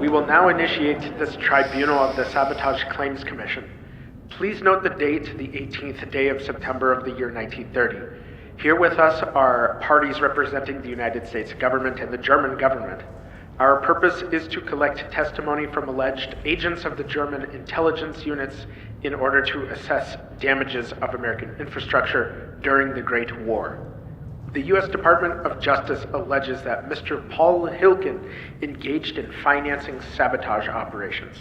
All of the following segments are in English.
We will now initiate this tribunal of the Sabotage Claims Commission. Please note the date, the 18th day of September of the year 1930. Here with us are parties representing the United States government and the German government. Our purpose is to collect testimony from alleged agents of the German intelligence units in order to assess damages of American infrastructure during the Great War. The U.S. Department of Justice alleges that Mr. Paul Hilken engaged in financing sabotage operations.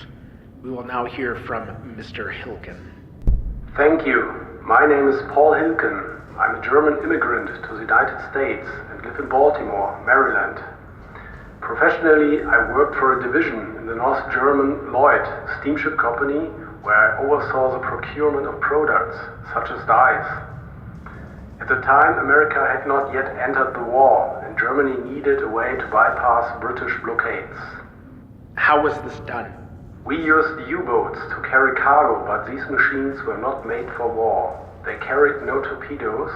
We will now hear from Mr. Hilken. Thank you. My name is Paul Hilken. I'm a German immigrant to the United States and live in Baltimore, Maryland. Professionally, I worked for a division in the North German Lloyd steamship company where I oversaw the procurement of products such as dyes. At the time, America had not yet entered the war, and Germany needed a way to bypass British blockades. How was this done? We used U-boats to carry cargo, but these machines were not made for war. They carried no torpedoes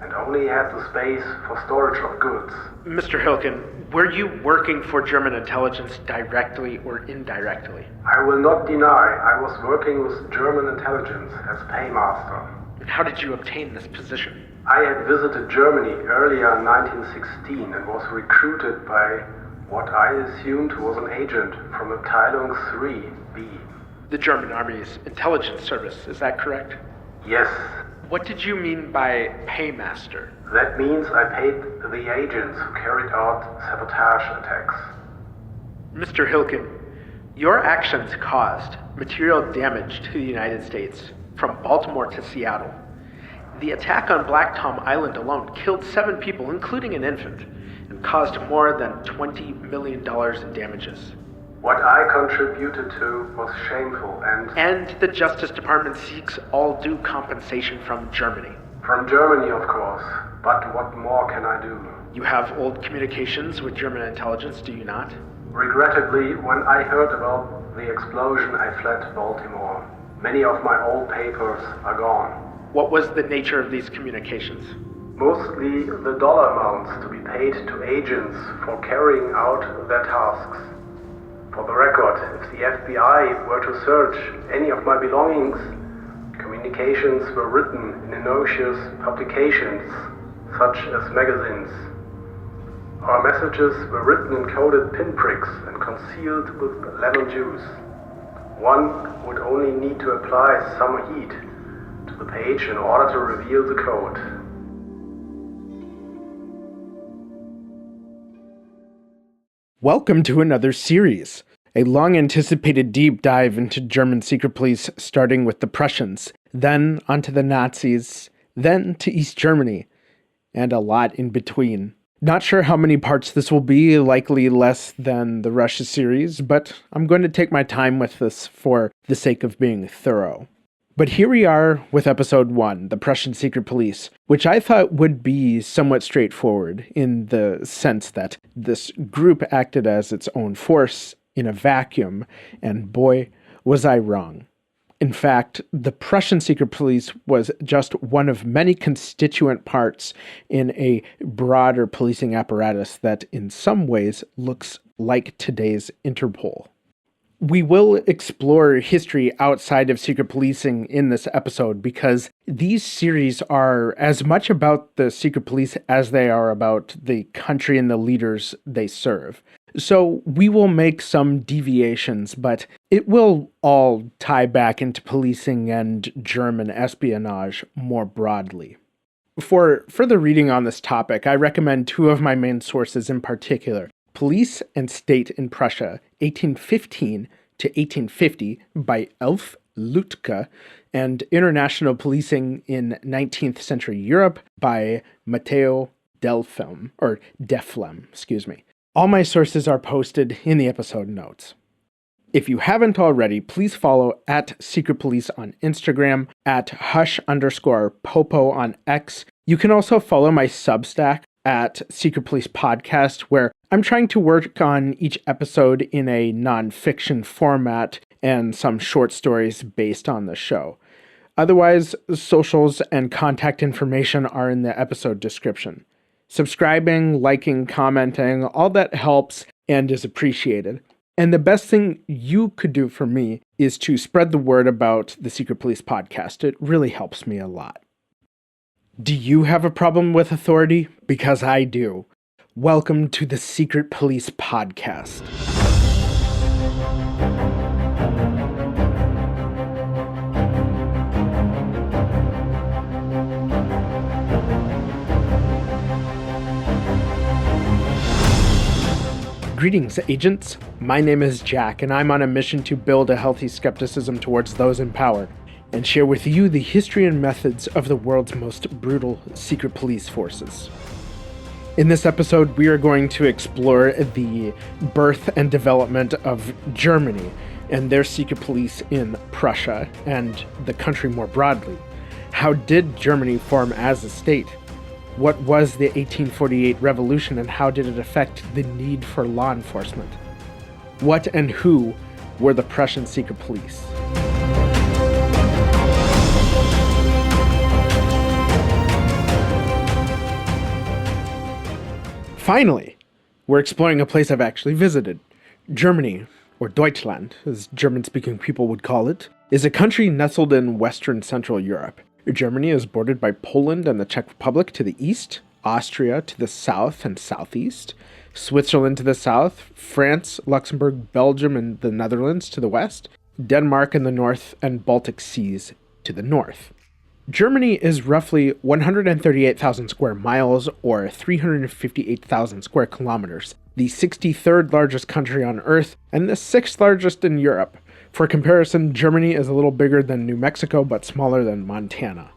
and only had the space for storage of goods. Mr. Hilken, were you working for German intelligence directly or indirectly? I will not deny I was working with German intelligence as paymaster. And how did you obtain this position? I had visited Germany earlier in 1916 and was recruited by what I assumed was an agent from Abteilung 3B. The German Army's intelligence service, is that correct? Yes. What did you mean by paymaster? That means I paid the agents who carried out sabotage attacks. Mr. Hilken, your actions caused material damage to the United States from Baltimore to Seattle. The attack on Black Tom Island alone killed 7 people, including an infant, and caused more than $20 million in damages. What I contributed to was shameful And the Justice Department seeks all due compensation from Germany. From Germany, of course. But what more can I do? You have old communications with German intelligence, do you not? Regrettably, when I heard about the explosion, I fled Baltimore. Many of my old papers are gone. What was the nature of these communications? Mostly the dollar amounts to be paid to agents for carrying out their tasks. For the record, if the FBI were to search any of my belongings, communications were written in innocuous publications, such as magazines. Our messages were written in coded pinpricks and concealed with lemon juice. One would only need to apply some heat to the page in order to reveal the code. Welcome to another series, a long-anticipated deep dive into German secret police, starting with the Prussians, then onto the Nazis, then to East Germany, and a lot in between. Not sure how many parts this will be, likely less than the Russia series, but I'm going to take my time with this for the sake of being thorough. But here we are with episode 1, the Prussian Secret Police, which I thought would be somewhat straightforward in the sense that this group acted as its own force in a vacuum, and boy, was I wrong. In fact, the Prussian Secret Police was just one of many constituent parts in a broader policing apparatus that in some ways looks like today's Interpol. We will explore history outside of secret policing in this episode because these series are as much about the secret police as they are about the country and the leaders they serve. So we will make some deviations, but it will all tie back into policing and German espionage more broadly. For further reading on this topic, I recommend 2 of my main sources in particular. Police and State in Prussia, 1815 to 1850 by Elf Lütke, and International Policing in 19th Century Europe by Matteo Deflem. All my sources are posted in the episode notes. If you haven't already, please follow at Secret Police on Instagram, at @hush_popo on X. You can also follow my Substack at Secret Police Podcast, where I'm trying to work on each episode in a non-fiction format and some short stories based on the show. Otherwise, socials and contact information are in the episode description. Subscribing, liking, commenting, all that helps and is appreciated. And the best thing you could do for me is to spread the word about the Secret Police podcast. It really helps me a lot. Do you have a problem with authority? Because I do. Welcome to the Secret Police podcast. Greetings, agents. My name is Jack, and I'm on a mission to build a healthy skepticism towards those in power, and share with you the history and methods of the world's most brutal secret police forces. In this episode, we are going to explore the birth and development of Germany and their secret police in Prussia and the country more broadly. How did Germany form as a state? What was the 1848 revolution and how did it affect the need for law enforcement? What and who were the Prussian secret police? Finally, we're exploring a place I've actually visited. Germany, or Deutschland, as German-speaking people would call it, is a country nestled in Western Central Europe. Germany is bordered by Poland and the Czech Republic to the east, Austria to the south and southeast, Switzerland to the south, France, Luxembourg, Belgium, and the Netherlands to the west, Denmark in the north, and Baltic Seas to the north. Germany is roughly 138,000 square miles, or 358,000 square kilometers, the 63rd largest country on Earth, and the 6th largest in Europe. For comparison, Germany is a little bigger than New Mexico, but smaller than Montana.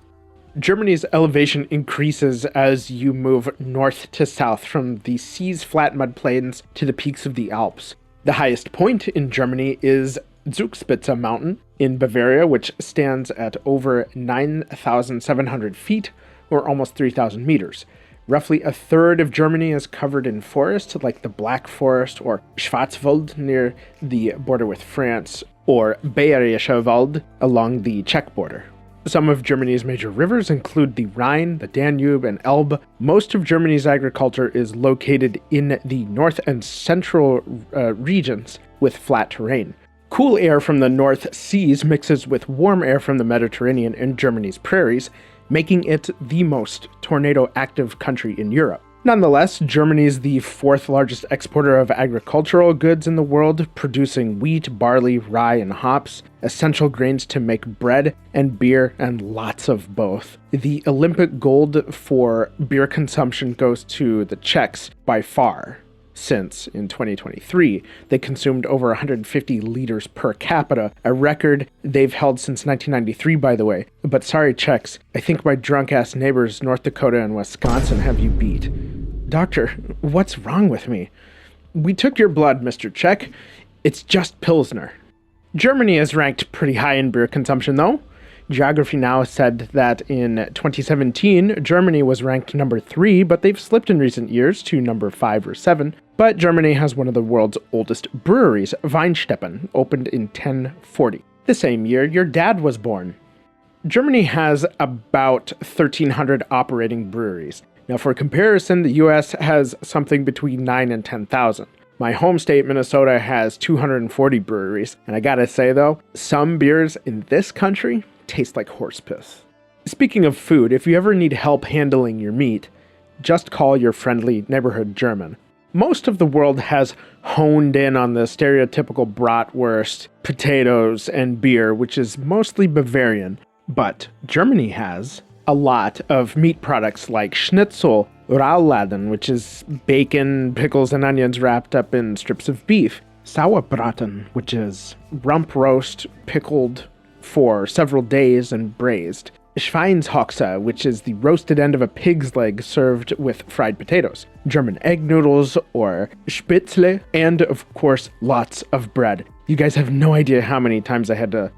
Germany's elevation increases as you move north to south from the sea's flat mud plains to the peaks of the Alps. The highest point in Germany is Zugspitze Mountain in Bavaria, which stands at over 9,700 feet, or almost 3,000 meters. Roughly a third of Germany is covered in forest, like the Black Forest or Schwarzwald near the border with France, or Bayerischer Wald along the Czech border. Some of Germany's major rivers include the Rhine, the Danube, and Elbe. Most of Germany's agriculture is located in the north and central regions with flat terrain. Cool air from the North Seas mixes with warm air from the Mediterranean in Germany's prairies, making it the most tornado-active country in Europe. Nonetheless, Germany is the fourth largest exporter of agricultural goods in the world, producing wheat, barley, rye, and hops, essential grains to make bread and beer, and lots of both. The Olympic gold for beer consumption goes to the Czechs by far, since, in 2023, they consumed over 150 liters per capita, a record they've held since 1993, by the way. But sorry, Czechs, I think my drunk-ass neighbors North Dakota and Wisconsin have you beat. Doctor, what's wrong with me? We took your blood, Mr. Czech. It's just Pilsner. Germany is ranked pretty high in beer consumption, though. Geography Now said that in 2017, Germany was ranked number 3, but they've slipped in recent years to number 5 or 7. But Germany has one of the world's oldest breweries, Weinsteppen, opened in 1040. The same year your dad was born. Germany has about 1,300 operating breweries. Now, for comparison, the US has something between 9 and 10,000. My home state, Minnesota, has 240 breweries, and I gotta say though, some beers in this country taste like horse piss. Speaking of food, if you ever need help handling your meat, just call your friendly neighborhood German. Most of the world has honed in on the stereotypical bratwurst, potatoes, and beer, which is mostly Bavarian, but Germany has a lot of meat products like schnitzel, Raulladen, which is bacon, pickles, and onions wrapped up in strips of beef, Sauerbraten, which is rump roast pickled for several days and braised, Schweinshaxe, which is the roasted end of a pig's leg served with fried potatoes, German egg noodles or Spätzle, and of course, lots of bread. You guys have no idea how many times I had to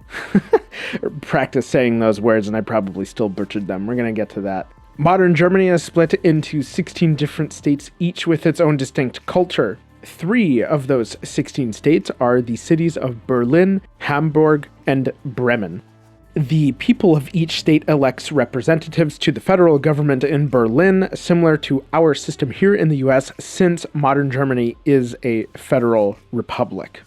practice saying those words, and I probably still butchered them. We're going to get to that. Modern Germany is split into 16 different states, each with its own distinct culture. 3 of those 16 states are the cities of Berlin, Hamburg, and Bremen. The people of each state elects representatives to the federal government in Berlin, similar to our system here in the US, since modern Germany is a federal republic.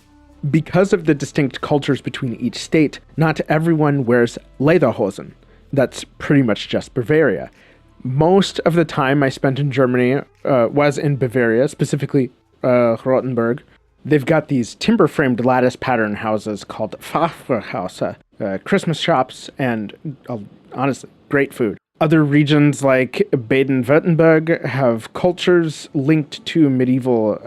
Because of the distinct cultures between each state, not everyone wears Lederhosen. That's pretty much just Bavaria. Most of the time I spent in Germany was in Bavaria, specifically Rothenburg. They've got these timber-framed lattice pattern houses called Fachwerkhäuser, Christmas shops, and honestly, great food. Other regions like Baden-Württemberg have cultures linked to medieval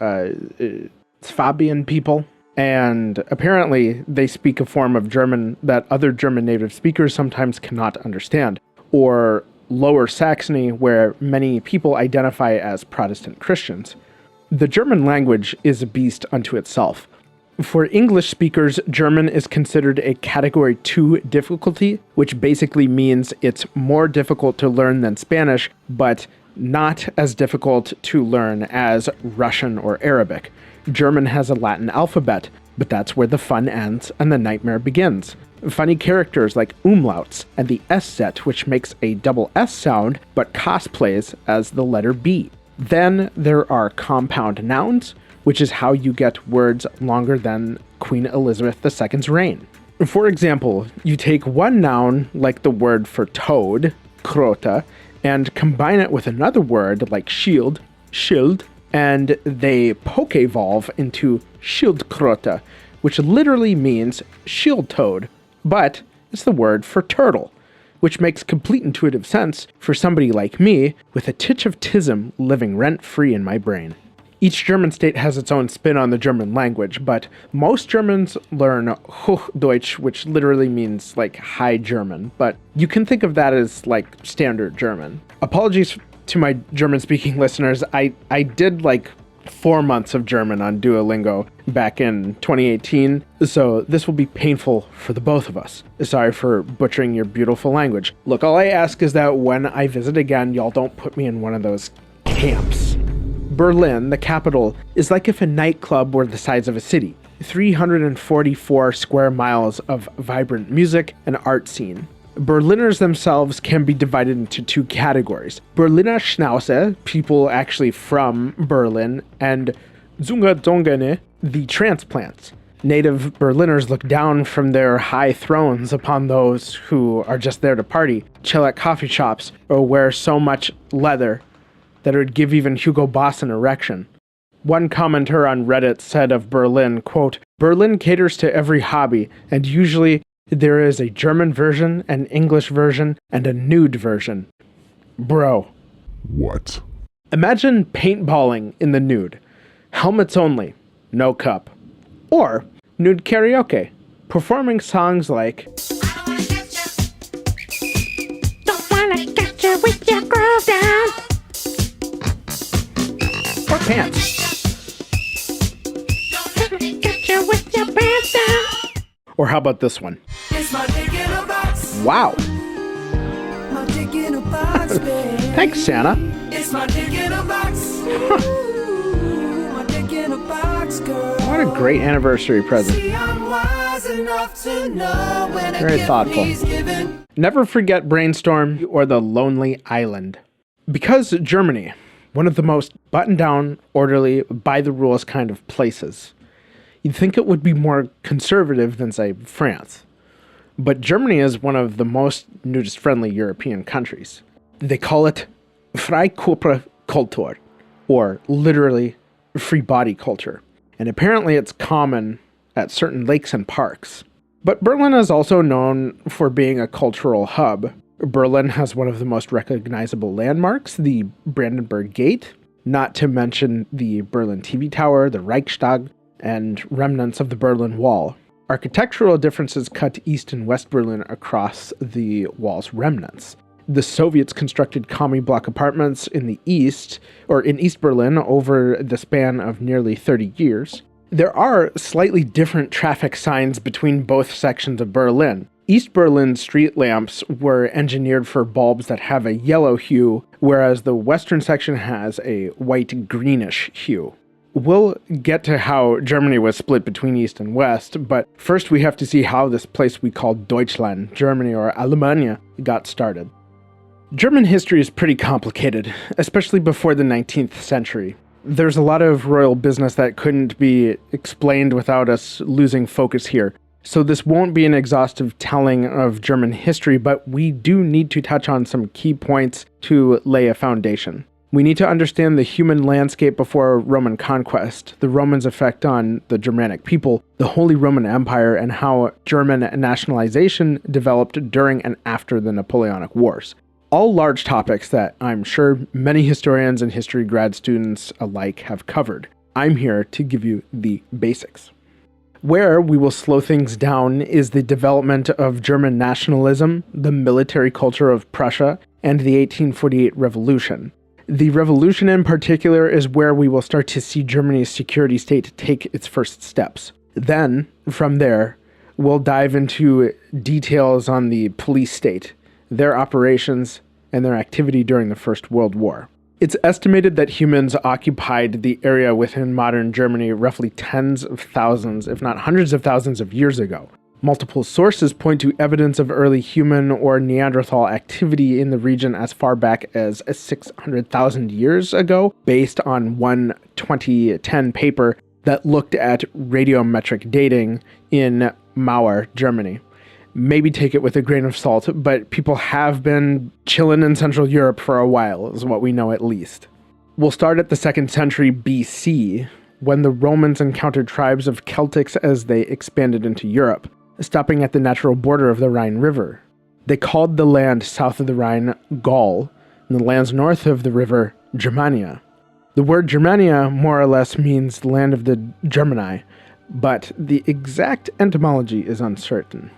Swabian people, and apparently they speak a form of German that other German native speakers sometimes cannot understand, or Lower Saxony, where many people identify as Protestant Christians. The German language is a beast unto itself. For English speakers, German is considered a Category 2 difficulty, which basically means it's more difficult to learn than Spanish, but not as difficult to learn as Russian or Arabic. German has a Latin alphabet, but that's where the fun ends and the nightmare begins. Funny characters like umlauts and the S set, which makes a double S sound, but cosplays as the letter B. Then there are compound nouns, which is how you get words longer than Queen Elizabeth II's reign. For example, you take one noun like the word for toad, Krota, and combine it with another word like shield, Schild, and they poke-evolve into Schildkröte, which literally means shield toad, but it's the word for turtle, which makes complete intuitive sense for somebody like me with a titch of tism living rent-free in my brain. Each German state has its own spin on the German language, but most Germans learn Hochdeutsch, which literally means like High German, but you can think of that as like standard German. Apologies to my German-speaking listeners, I did like 4 months of German on Duolingo back in 2018, so this will be painful for the both of us. Sorry for butchering your beautiful language. Look, all I ask is that when I visit again, y'all don't put me in one of those camps. Berlin, the capital, is like if a nightclub were the size of a city. 344 square miles of vibrant music and art scene. Berliners themselves can be divided into two categories. Berliner Schnauze, people actually from Berlin, and Zungazongene, the transplants. Native Berliners look down from their high thrones upon those who are just there to party, chill at coffee shops, or wear so much leather that it would give even Hugo Boss an erection. One commenter on Reddit said of Berlin, quote, "Berlin caters to every hobby, and usually there is a German version, an English version, and a nude version." Bro. What? Imagine paintballing in the nude. Helmets only, no cup. Or nude karaoke, performing songs like "Don't wanna get you with your girl down," or pants. "Don't wanna get you with your pants down." Or how about this one? Wow. Thanks, Santa. What a great anniversary present. Very thoughtful. Never forget Brainstorm or The Lonely Island. Because Germany, one of the most buttoned down, orderly, by the rules kind of places, you'd think it would be more conservative than, say, France. But Germany is one of the most nudist-friendly European countries. They call it Freikörperkultur, or literally free body culture. And apparently it's common at certain lakes and parks. But Berlin is also known for being a cultural hub. Berlin has one of the most recognizable landmarks, the Brandenburg Gate, not to mention the Berlin TV Tower, the Reichstag, and remnants of the Berlin Wall. Architectural differences cut East and West Berlin across the wall's remnants. The Soviets constructed commie block apartments in the East, or in East Berlin, over the span of nearly 30 years. There are slightly different traffic signs between both sections of Berlin. East Berlin's street lamps were engineered for bulbs that have a yellow hue, whereas the western section has a white-greenish hue. We'll get to how Germany was split between East and West, but first we have to see how this place we call Deutschland, Germany, or Alemannia, got started. German history is pretty complicated, especially before the 19th century. There's a lot of royal business that couldn't be explained without us losing focus here. So this won't be an exhaustive telling of German history, but we do need to touch on some key points to lay a foundation. We need to understand the human landscape before Roman conquest, the Romans' effect on the Germanic people, the Holy Roman Empire, and how German nationalization developed during and after the Napoleonic Wars. All large topics that I'm sure many historians and history grad students alike have covered. I'm here to give you the basics. Where we will slow things down is the development of German nationalism, the military culture of Prussia, and the 1848 revolution. The revolution in particular is where we will start to see Germany's security state take its first steps. Then, from there, we'll dive into details on the police state, their operations, and their activity during the First World War. It's estimated that humans occupied the area within modern Germany roughly tens of thousands, if not hundreds of thousands of years ago. Multiple sources point to evidence of early human or Neanderthal activity in the region as far back as 600,000 years ago, based on one 2010 paper that looked at radiometric dating in Mauer, Germany. Maybe take it with a grain of salt, but people have been chilling in Central Europe for a while, is what we know at least. We'll start at the 2nd century BC, when the Romans encountered tribes of Celtics as they expanded into Europe, stopping at the natural border of the Rhine River. They called the land south of the Rhine Gaul, and the lands north of the river Germania. The word Germania more or less means land of the Germani, but the exact etymology is uncertain.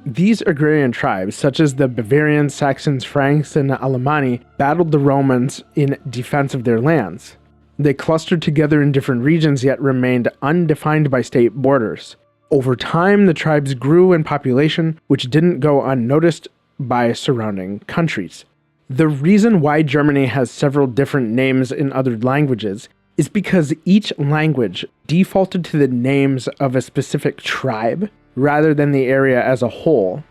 These agrarian tribes, such as the Bavarians, Saxons, Franks, and Alemanni, battled the Romans in defense of their lands. They clustered together in different regions yet remained undefined by state borders. Over time, the tribes grew in population, which didn't go unnoticed by surrounding countries. The reason why Germany has several different names in other languages is because each language defaulted to the names of a specific tribe rather than the area as a whole.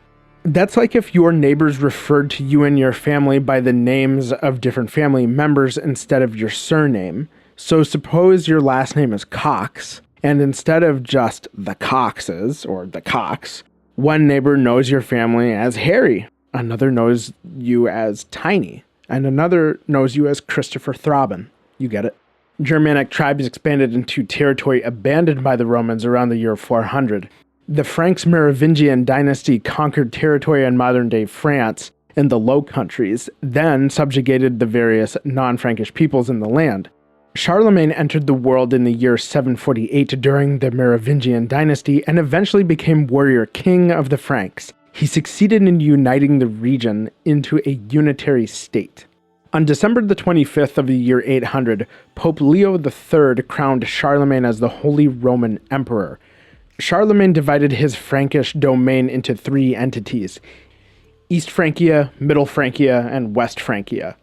That's like if your neighbors referred to you and your family by the names of different family members instead of your surname. So suppose your last name is Cox, and instead of just the Coxes, or the Cox, one neighbor knows your family as Harry, another knows you as Tiny, and another knows you as Christopher Throbbin. You get it? Germanic tribes expanded into territory abandoned by the Romans around the year 400. The Franks Merovingian dynasty conquered territory in modern-day France and the Low Countries, then subjugated the various non-Frankish peoples in the land. Charlemagne entered the world in the year 748 during the Merovingian dynasty and eventually became warrior king of the Franks. He succeeded in uniting the region into a unitary state. On December the 25th of the year 800, Pope Leo III crowned Charlemagne as the Holy Roman Emperor. Charlemagne divided his Frankish domain into three entities: East Francia, Middle Francia, and West Francia.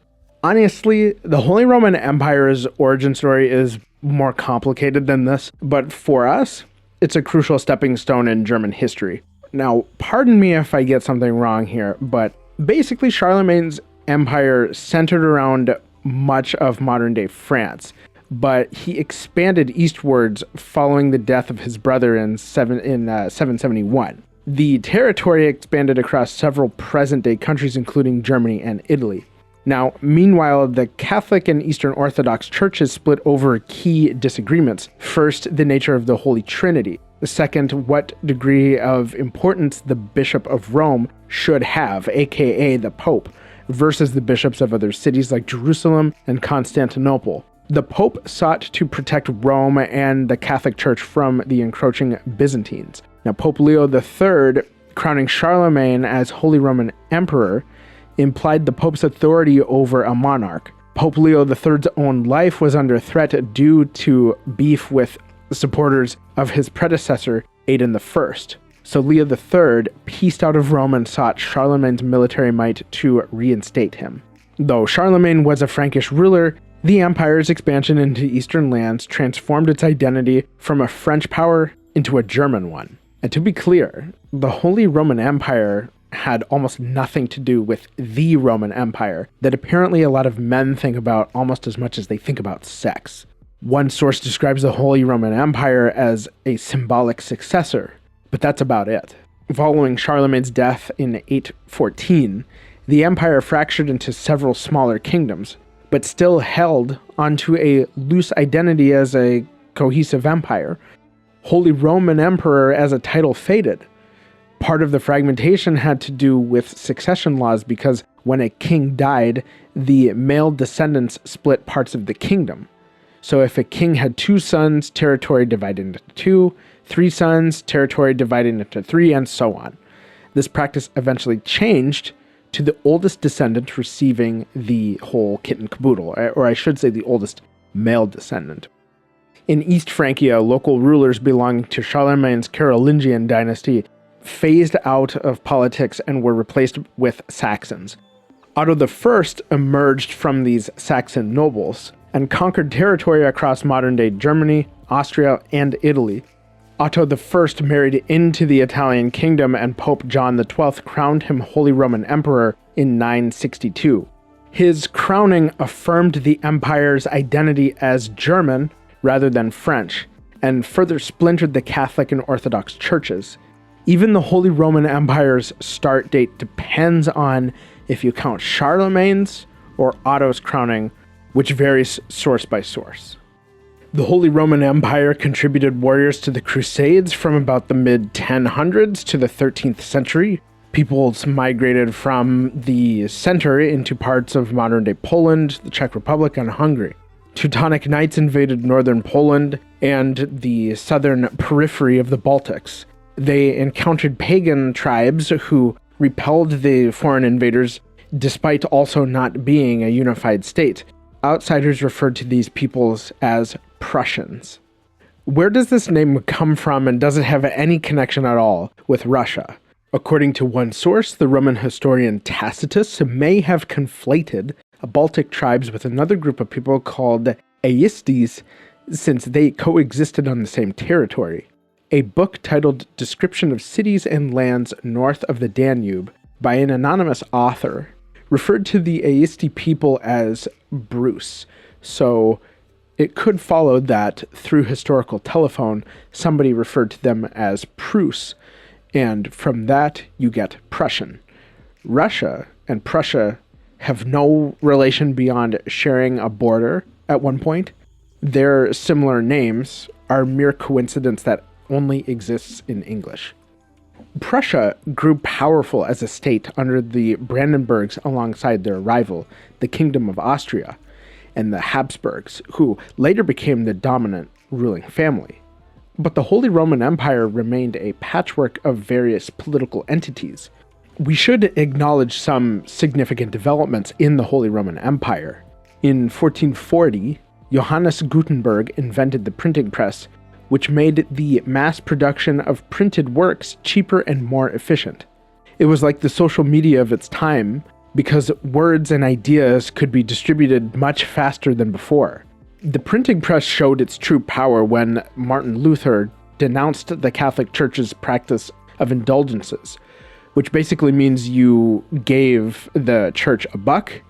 Honestly, the Holy Roman Empire's origin story is more complicated than this, but for us, it's a crucial stepping stone in German history. Now, pardon me if I get something wrong here, but basically Charlemagne's empire centered around much of modern-day France, but he expanded eastwards following the death of his brother in 771. The territory expanded across several present-day countries, including Germany and Italy. Now, meanwhile, the Catholic and Eastern Orthodox churches split over key disagreements. First, the nature of the Holy Trinity. Second, what degree of importance the Bishop of Rome should have, aka the Pope, versus the bishops of other cities like Jerusalem and Constantinople. The Pope sought to protect Rome and the Catholic Church from the encroaching Byzantines. Now, Pope Leo III, crowning Charlemagne as Holy Roman Emperor, implied the Pope's authority over a monarch. Pope Leo III's own life was under threat due to beef with supporters of his predecessor, Aidan I. So Leo III pieced out of Rome and sought Charlemagne's military might to reinstate him. Though Charlemagne was a Frankish ruler, The empire's expansion into eastern lands transformed its identity from a French power into a German one. And to be clear, the Holy Roman Empire had almost nothing to do with the Roman Empire that apparently a lot of men think about almost as much as they think about sex. One source describes the Holy Roman Empire as a symbolic successor, but that's about it. Following Charlemagne's death in 814, the empire fractured into several smaller kingdoms, but still held onto a loose identity as a cohesive empire. Holy Roman Emperor as a title faded. Part of the fragmentation had to do with succession laws because when a king died, the male descendants split parts of the kingdom. So if a king had 2 sons, territory divided into 2, 3 sons, territory divided into 3, and so on. This practice eventually changed to the oldest descendant receiving the whole kit and caboodle, or I should say the oldest male descendant. In East Francia, local rulers belonging to Charlemagne's Carolingian dynasty phased out of politics and were replaced with Saxons. Otto I emerged from these Saxon nobles and conquered territory across modern-day Germany, Austria, and Italy. Otto I married into the Italian kingdom, and Pope John XII crowned him Holy Roman Emperor in 962. His crowning affirmed the empire's identity as German rather than French, and further splintered the Catholic and Orthodox churches. Even the Holy Roman Empire's start date depends on if you count Charlemagne's or Otto's crowning, which varies source by source. The Holy Roman Empire contributed warriors to the Crusades from about the mid-1000s to the 13th century. Peoples migrated from the center into parts of modern-day Poland, the Czech Republic, and Hungary. Teutonic Knights invaded northern Poland and the southern periphery of the Baltics. They encountered pagan tribes who repelled the foreign invaders despite also not being a unified state. Outsiders referred to these peoples as Prussians. Where does this name come from, and does it have any connection at all with Russia? According to one source, the Roman historian Tacitus may have conflated Baltic tribes with another group of people called Aestes, since they coexisted on the same territory. A book titled Description of Cities and Lands North of the Danube by an anonymous author referred to the Aesti people as Bruce, so it could follow that through historical telephone, somebody referred to them as Prus, and from that you get Prussian. Russia and Prussia have no relation beyond sharing a border at one point. Their similar names are mere coincidence that only exists in English. Prussia grew powerful as a state under the Brandenburgs alongside their rival, the Kingdom of Austria, and the Habsburgs, who later became the dominant ruling family. But the Holy Roman Empire remained a patchwork of various political entities. We should acknowledge some significant developments in the Holy Roman Empire. In 1440, Johannes Gutenberg invented the printing press, which made the mass production of printed works cheaper and more efficient. It was like the social media of its time, because words and ideas could be distributed much faster than before. The printing press showed its true power when Martin Luther denounced the Catholic Church's practice of indulgences, which basically means you gave the church a buck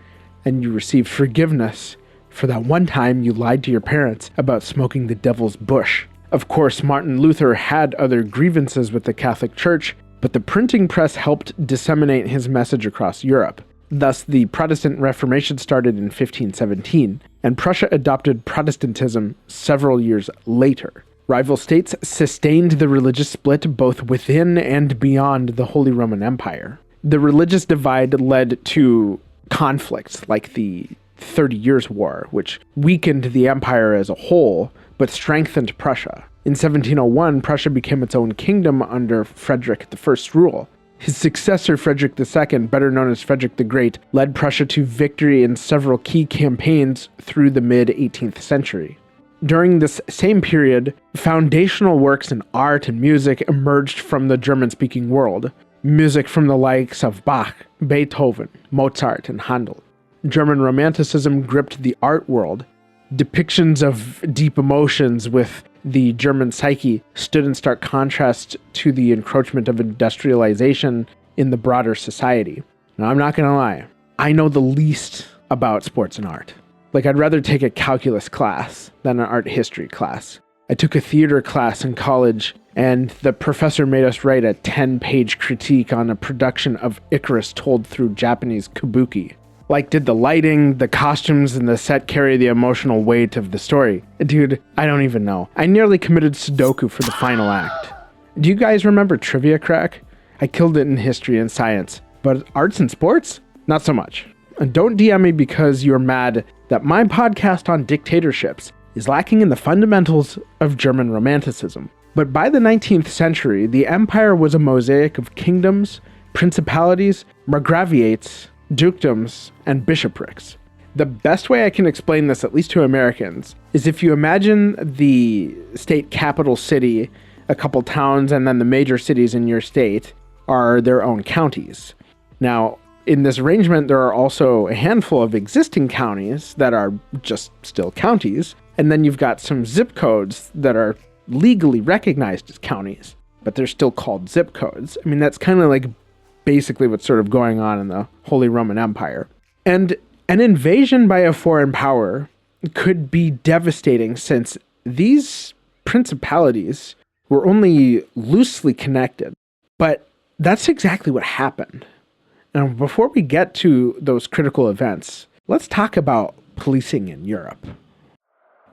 and you received forgiveness for that one time you lied to your parents about smoking the devil's bush. Of course, Martin Luther had other grievances with the Catholic Church, but the printing press helped disseminate his message across Europe. Thus, the Protestant Reformation started in 1517, and Prussia adopted Protestantism several years later. Rival states sustained the religious split both within and beyond the Holy Roman Empire. The religious divide led to conflicts like the 30 Years' War, which weakened the empire as a whole, but strengthened Prussia. In 1701, Prussia became its own kingdom under Frederick I's rule. His successor, Frederick II, better known as Frederick the Great, led Prussia to victory in several key campaigns through the mid-18th century. During this same period, foundational works in art and music emerged from the German-speaking world. Music from the likes of Bach, Beethoven, Mozart, and Handel. German Romanticism gripped the art world. Depictions of deep emotions with the German psyche stood in stark contrast to the encroachment of industrialization in the broader society. Now, I'm not going to lie. I know the least about sports and art. Like, I'd rather take a calculus class than an art history class. I took a theater class in college, and the professor made us write a 10-page critique on a production of Icarus told through Japanese kabuki. Like, did the lighting, the costumes, and the set carry the emotional weight of the story? Dude, I don't even know. I nearly committed Sudoku for the final act. Do you guys remember Trivia Crack? I killed it in history and science. But arts and sports? Not so much. And don't DM me because you're mad that my podcast on dictatorships is lacking in the fundamentals of German Romanticism. But by the 19th century, the empire was a mosaic of kingdoms, principalities, margraviates, dukedoms, and bishoprics. The best way I can explain this, at least to Americans, is if you imagine the state capital city, a couple towns, and then the major cities in your state are their own counties. Now, in this arrangement, there are also a handful of existing counties that are just still counties, and then you've got some zip codes that are legally recognized as counties, but they're still called zip codes. I mean, that's kind of like basically what's sort of going on in the Holy Roman Empire. And an invasion by a foreign power could be devastating since these principalities were only loosely connected. But that's exactly what happened. Now, before we get to those critical events, let's talk about policing in Europe.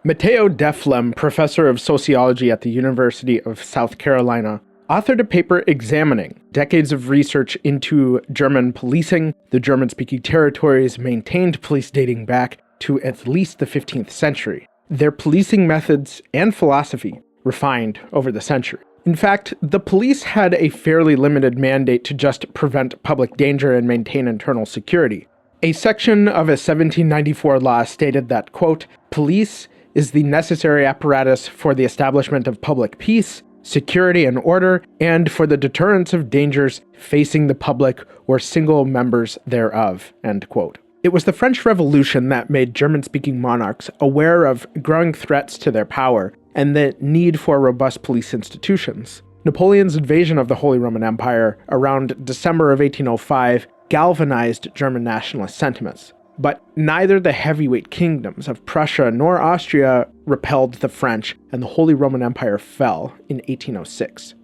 Matteo Deflem, professor of sociology at the University of South Carolina, authored a paper examining decades of research into German policing. The German-speaking territories maintained police dating back to at least the 15th century. Their policing methods and philosophy refined over the century. In fact, the police had a fairly limited mandate to just prevent public danger and maintain internal security. A section of a 1794 law stated that, quote, police is the necessary apparatus for the establishment of public peace, security, and order, and for the deterrence of dangers facing the public or single members thereof, end quote. It was the French Revolution that made German-speaking monarchs aware of growing threats to their power and the need for robust police institutions. Napoleon's invasion of the Holy Roman Empire around December of 1805 galvanized German nationalist sentiments. But neither the heavyweight kingdoms of Prussia nor Austria repelled the French, and the Holy Roman Empire fell in 1806.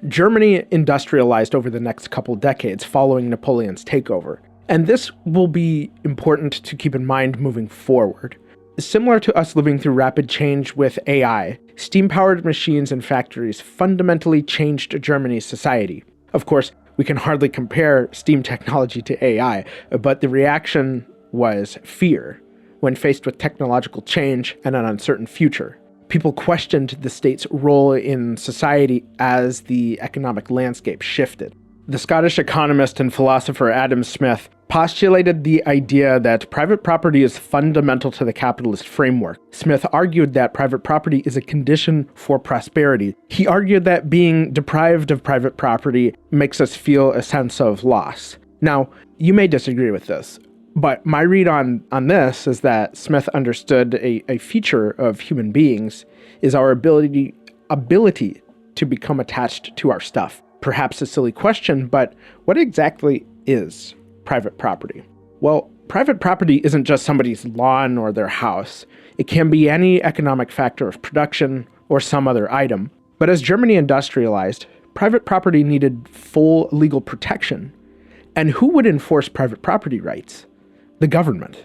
Germany industrialized over the next couple decades following Napoleon's takeover, and this will be important to keep in mind moving forward. Similar to us living through rapid change with AI, steam-powered machines and factories fundamentally changed Germany's society. Of course, we can hardly compare steam technology to AI, but the reaction was fear when faced with technological change and an uncertain future. People questioned the state's role in society as the economic landscape shifted. The Scottish economist and philosopher Adam Smith postulated the idea that private property is fundamental to the capitalist framework. Smith argued that private property is a condition for prosperity. He argued that being deprived of private property makes us feel a sense of loss. Now, you may disagree with this, but my read on this is that Smith understood a feature of human beings is our ability to become attached to our stuff. Perhaps a silly question, but what exactly is private property? Well, private property isn't just somebody's lawn or their house. It can be any economic factor of production or some other item. But as Germany industrialized, private property needed full legal protection. And who would enforce private property rights? The government.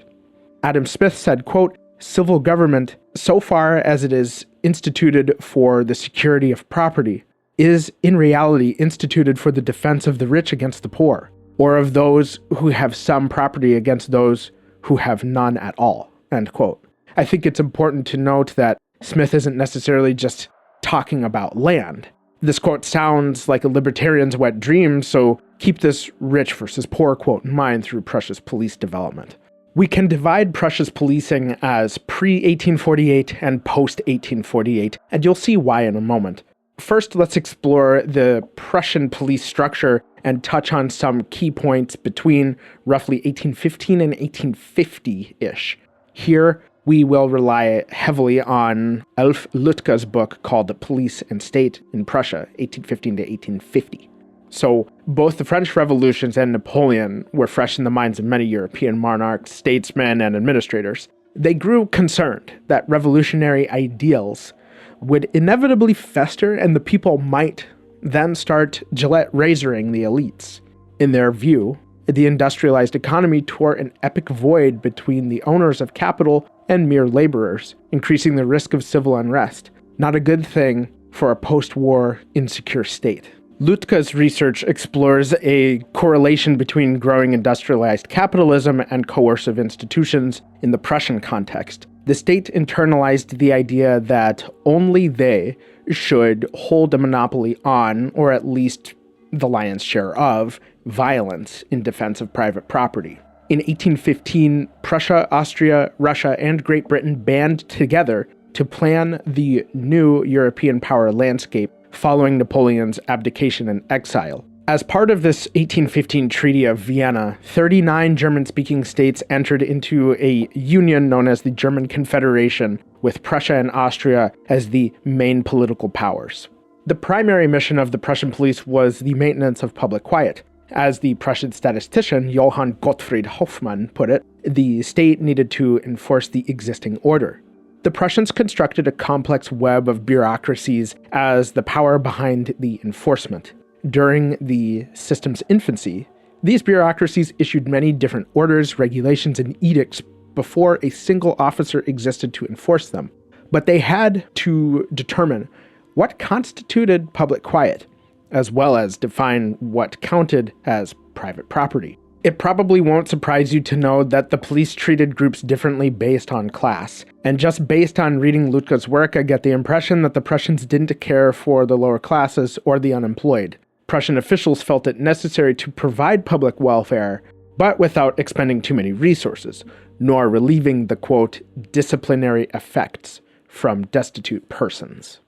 Adam Smith said, quote, civil government, so far as it is instituted for the security of property, is in reality instituted for the defense of the rich against the poor, or of those who have some property against those who have none at all, end quote. I think it's important to note that Smith isn't necessarily just talking about land. This quote sounds like a libertarian's wet dream, so keep this rich versus poor quote in mind through Prussia's police development. We can divide Prussia's policing as pre-1848 and post-1848, and you'll see why in a moment. First, let's explore the Prussian police structure and touch on some key points between roughly 1815 and 1850-ish. Here, we will rely heavily on Elf Lütke's book called Police and State in Prussia, 1815 to 1850. So both the French revolutions and Napoleon were fresh in the minds of many European monarchs, statesmen, and administrators. They grew concerned that revolutionary ideals would inevitably fester and the people might then start Gillette razoring the elites. In their view, the industrialized economy tore an epic void between the owners of capital and mere laborers, increasing the risk of civil unrest. Not a good thing for a post-war insecure state. Lütke's research explores a correlation between growing industrialized capitalism and coercive institutions in the Prussian context. The state internalized the idea that only they should hold a monopoly on, or at least the lion's share of, violence in defense of private property. In 1815, Prussia, Austria, Russia, and Great Britain band together to plan the new European power landscape following Napoleon's abdication and exile. As part of this 1815 Treaty of Vienna, 39 German-speaking states entered into a union known as the German Confederation, with Prussia and Austria as the main political powers. The primary mission of the Prussian police was the maintenance of public quiet. As the Prussian statistician Johann Gottfried Hoffmann put it, the state needed to enforce the existing order. The Prussians constructed a complex web of bureaucracies as the power behind the enforcement. During the system's infancy, these bureaucracies issued many different orders, regulations, and edicts before a single officer existed to enforce them. But they had to determine what constituted public quiet, as well as define what counted as private property. It probably won't surprise you to know that the police treated groups differently based on class. And just based on reading Lütke's work, I get the impression that the Prussians didn't care for the lower classes or the unemployed. Prussian officials felt it necessary to provide public welfare, but without expending too many resources, nor relieving the, quote, disciplinary effects from destitute persons.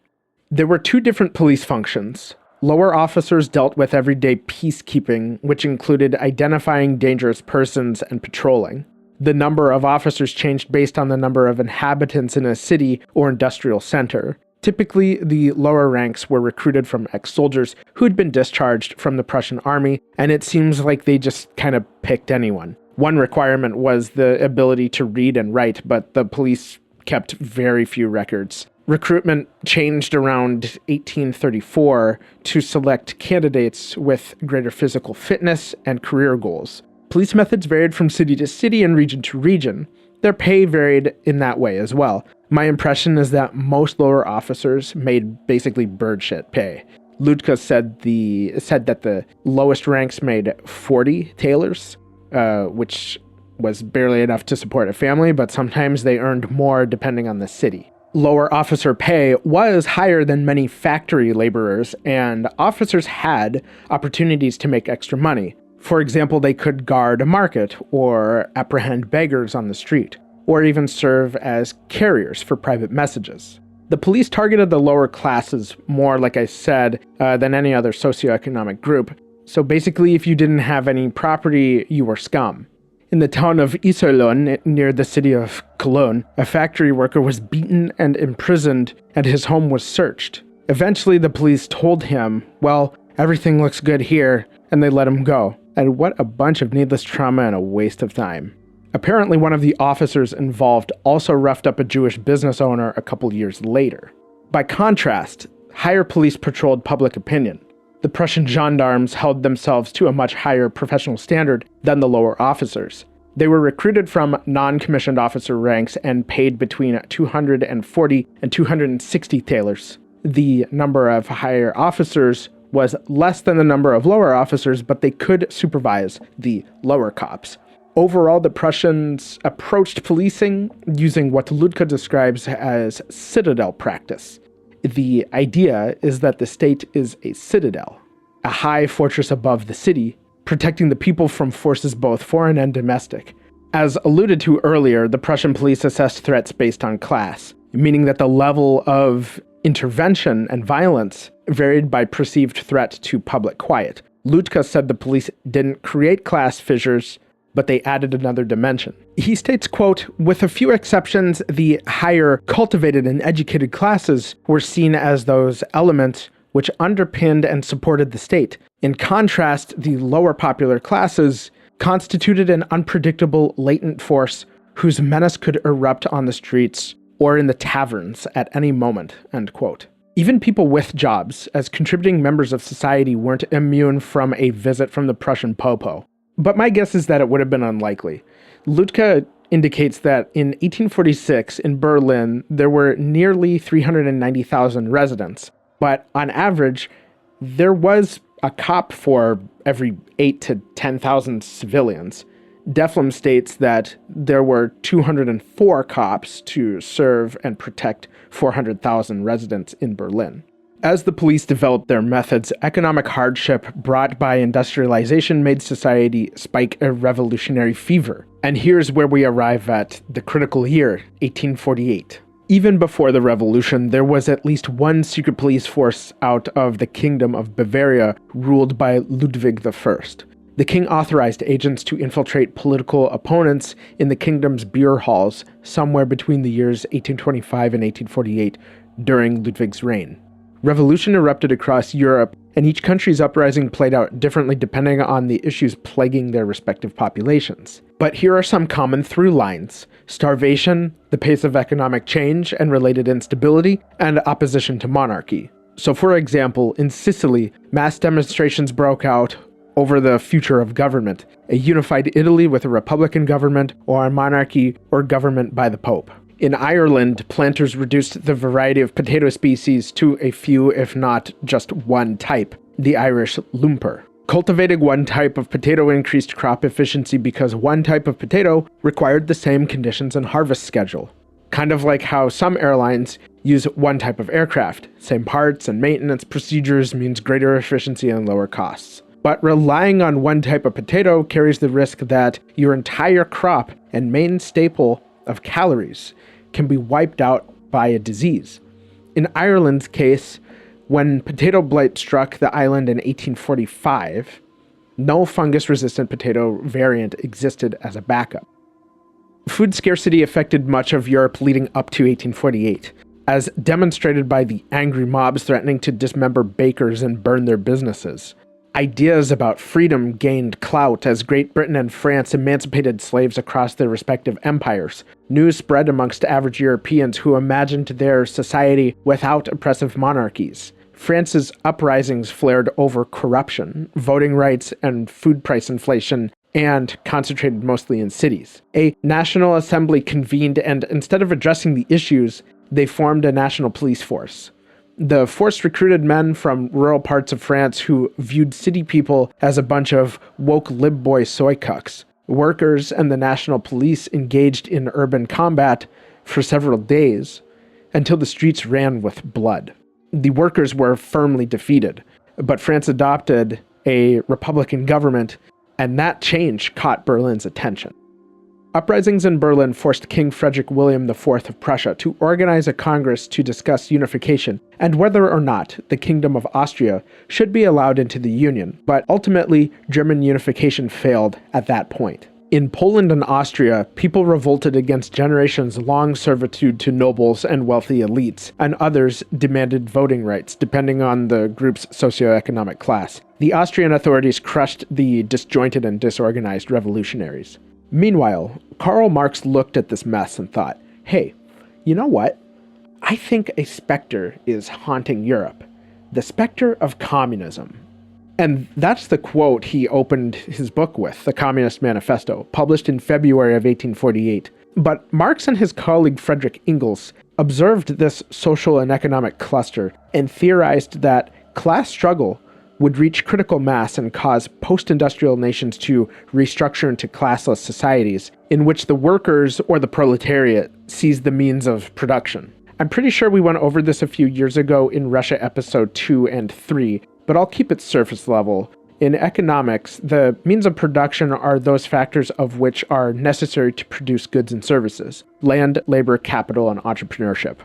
There were two different police functions. Lower officers dealt with everyday peacekeeping, which included identifying dangerous persons and patrolling. The number of officers changed based on the number of inhabitants in a city or industrial center. Typically, the lower ranks were recruited from ex-soldiers who had been discharged from the Prussian army, and it seems like they just kind of picked anyone. One requirement was the ability to read and write, but the police kept very few records. Recruitment changed around 1834 to select candidates with greater physical fitness and career goals. Police methods varied from city to city and region to region. Their pay varied in that way as well. My impression is that most lower officers made basically bird shit pay. Lütke said that the lowest ranks made 40 thalers, which was barely enough to support a family, but sometimes they earned more depending on the city. Lower officer pay was higher than many factory laborers, and officers had opportunities to make extra money. For example, they could guard a market, or apprehend beggars on the street, or even serve as carriers for private messages. The police targeted the lower classes more, like I said, than any other socioeconomic group. So basically, if you didn't have any property, you were scum. In the town of Iserlohn, near the city of Cologne, a factory worker was beaten and imprisoned, and his home was searched. Eventually, the police told him, well, everything looks good here, and they let him go. And what a bunch of needless trauma and a waste of time. Apparently, one of the officers involved also roughed up a Jewish business owner a couple years later. By contrast, higher police patrolled public opinion. The Prussian gendarmes held themselves to a much higher professional standard than the lower officers. They were recruited from non-commissioned officer ranks and paid between 240 and 260 thalers. The number of higher officers was less than the number of lower officers, but they could supervise the lower cops. Overall, the Prussians approached policing using what Lütke describes as citadel practice. The idea is that the state is a citadel, a high fortress above the city, protecting the people from forces both foreign and domestic. As alluded to earlier, the Prussian police assessed threats based on class, meaning that the level of intervention and violence varied by perceived threat to public quiet. Lütke said the police didn't create class fissures, but they added another dimension. He states, quote, "With a few exceptions, the higher cultivated and educated classes were seen as those elements which underpinned and supported the state. In contrast, the lower popular classes constituted an unpredictable latent force whose menace could erupt on the streets or in the taverns at any moment," end quote. Even people with jobs, as contributing members of society, weren't immune from a visit from the Prussian popo. But my guess is that it would have been unlikely. Lütke indicates that in 1846 in Berlin, there were nearly 390,000 residents, but on average, there was a cop for every 8 to 10,000 civilians. Deflin states that there were 204 cops to serve and protect 400,000 residents in Berlin. As the police developed their methods, economic hardship brought by industrialization made society spike a revolutionary fever. And here's where we arrive at the critical year, 1848. Even before the revolution, there was at least one secret police force out of the Kingdom of Bavaria, ruled by Ludwig I. The king authorized agents to infiltrate political opponents in the kingdom's beer halls somewhere between the years 1825 and 1848 during Ludwig's reign. Revolution erupted across Europe, and each country's uprising played out differently depending on the issues plaguing their respective populations. But here are some common through lines: starvation, the pace of economic change and related instability, and opposition to monarchy. So for example, in Sicily, mass demonstrations broke out over the future of government, a unified Italy with a republican government, or a monarchy or government by the Pope. In Ireland, planters reduced the variety of potato species to a few, if not just one type, the Irish lumper. Cultivating one type of potato increased crop efficiency because one type of potato required the same conditions and harvest schedule. Kind of like how some airlines use one type of aircraft. Same parts and maintenance procedures means greater efficiency and lower costs. But relying on one type of potato carries the risk that your entire crop and main staple of calories can be wiped out by a disease. In Ireland's case, when potato blight struck the island in 1845, no fungus-resistant potato variant existed as a backup. Food scarcity affected much of Europe leading up to 1848, as demonstrated by the angry mobs threatening to dismember bakers and burn their businesses. Ideas about freedom gained clout as Great Britain and France emancipated slaves across their respective empires. News spread amongst average Europeans who imagined their society without oppressive monarchies. France's uprisings flared over corruption, voting rights, and food price inflation, and concentrated mostly in cities. A national assembly convened, and instead of addressing the issues, they formed a national police force. The force recruited men from rural parts of France who viewed city people as a bunch of woke lib-boy soy cucks. Workers and the national police engaged in urban combat for several days until the streets ran with blood. The workers were firmly defeated, but France adopted a republican government, and that change caught Berlin's attention. Uprisings in Berlin forced King Frederick William IV of Prussia to organize a congress to discuss unification and whether or not the Kingdom of Austria should be allowed into the Union, but ultimately German unification failed at that point. In Poland and Austria, people revolted against generations-long servitude to nobles and wealthy elites, and others demanded voting rights, depending on the group's socioeconomic class. The Austrian authorities crushed the disjointed and disorganized revolutionaries. Meanwhile, Karl Marx looked at this mess and thought, hey, you know what? I think a specter is haunting Europe. The specter of communism. And that's the quote he opened his book with, The Communist Manifesto, published in February of 1848. But Marx and his colleague Friedrich Engels observed this social and economic cluster and theorized that class struggle would reach critical mass and cause post-industrial nations to restructure into classless societies in which the workers or the proletariat seize the means of production. I'm pretty sure we went over this a few years ago in Russia episode 2 and 3, but I'll keep it surface level. In economics, the means of production are those factors of which are necessary to produce goods and services: land, labor, capital, and entrepreneurship.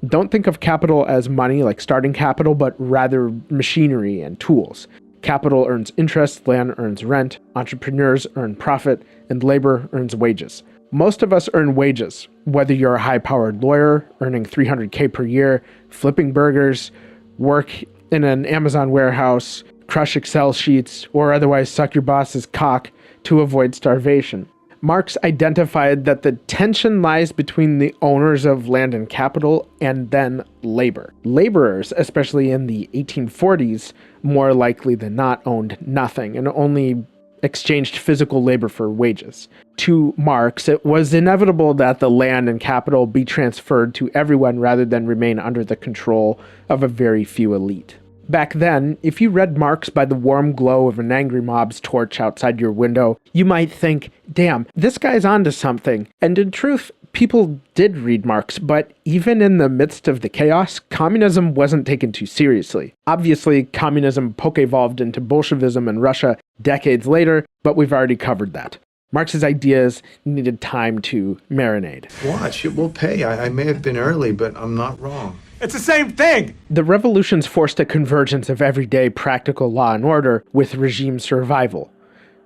Don't think of capital as money like starting capital, but rather machinery and tools. Capital earns interest, land earns rent, entrepreneurs earn profit, and labor earns wages. Most of us earn wages, whether you're a high-powered lawyer earning $300K per year, flipping burgers, work in an Amazon warehouse, crush Excel sheets, or otherwise suck your boss's cock to avoid starvation. Marx identified that the tension lies between the owners of land and capital and then labor. Laborers, especially in the 1840s, more likely than not owned nothing and only exchanged physical labor for wages. To Marx, it was inevitable that the land and capital be transferred to everyone rather than remain under the control of a very few elite. Back then, if you read Marx by the warm glow of an angry mob's torch outside your window, you might think, damn, this guy's onto something. And in truth, people did read Marx, but even in the midst of the chaos, communism wasn't taken too seriously. Obviously, communism poke-evolved into Bolshevism in Russia decades later, but we've already covered that. Marx's ideas needed time to marinate. Watch, it will pay. I may have been early, but I'm not wrong. It's the same thing! The revolutions forced a convergence of everyday practical law and order with regime survival.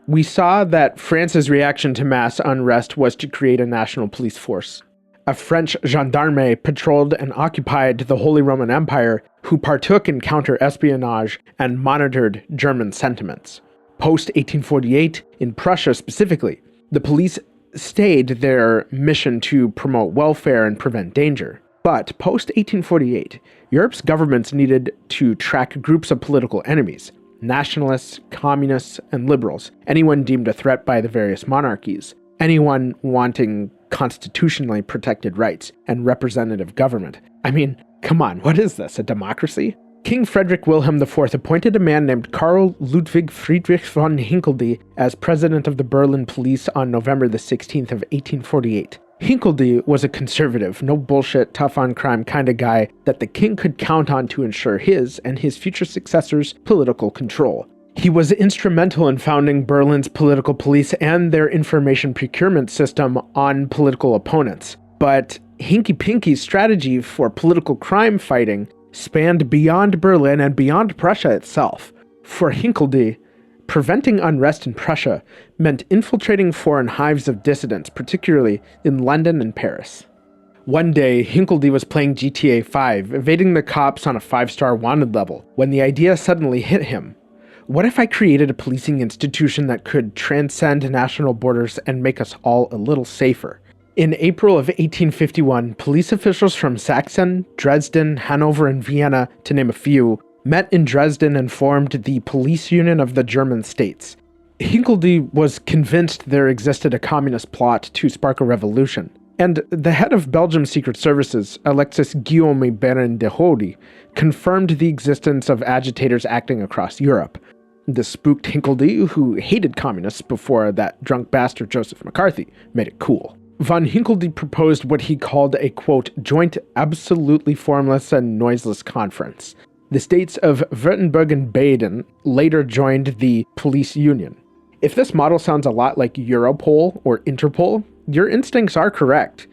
We saw that France's reaction to mass unrest was to create a national police force. A French gendarme patrolled and occupied the Holy Roman Empire, who partook in counter-espionage and monitored German sentiments. Post-1848, in Prussia specifically, the police stayed their mission to promote welfare and prevent danger. But post-1848, Europe's governments needed to track groups of political enemies, nationalists, communists, and liberals, anyone deemed a threat by the various monarchies, anyone wanting constitutionally protected rights and representative government. I mean, come on, what is this, a democracy? King Frederick Wilhelm IV appointed a man named Karl Ludwig Friedrich von Hinkeldy as president of the Berlin police on November the 16th of 1848. Hinkeldy was a conservative, no bullshit, tough on crime kind of guy that the king could count on to ensure his and his future successors' political control. He was instrumental in founding Berlin's political police and their information procurement system on political opponents. But Hinky Pinky's strategy for political crime fighting spanned beyond Berlin and beyond Prussia itself. For Hinkeldy, preventing unrest in Prussia meant infiltrating foreign hives of dissidents, particularly in London and Paris. One day, Hinkeldy was playing GTA 5, evading the cops on a 5-star wanted level, when the idea suddenly hit him. What if I created a policing institution that could transcend national borders and make us all a little safer? In April of 1851, police officials from Sachsen, Dresden, Hanover, and Vienna, to name a few, met in Dresden and formed the Police Union of the German States. Hinkeldy was convinced there existed a communist plot to spark a revolution, and the head of Belgium's secret services, Alexis Guillaume Baron de Hody, confirmed the existence of agitators acting across Europe. This spooked Hinkeldy, who hated communists before that drunk bastard Joseph McCarthy made it cool. Von Hinkeldy proposed what he called a, quote, joint, absolutely formless and noiseless conference. The states of Württemberg and Baden later joined the police union. If this model sounds a lot like Europol or Interpol, your instincts are correct.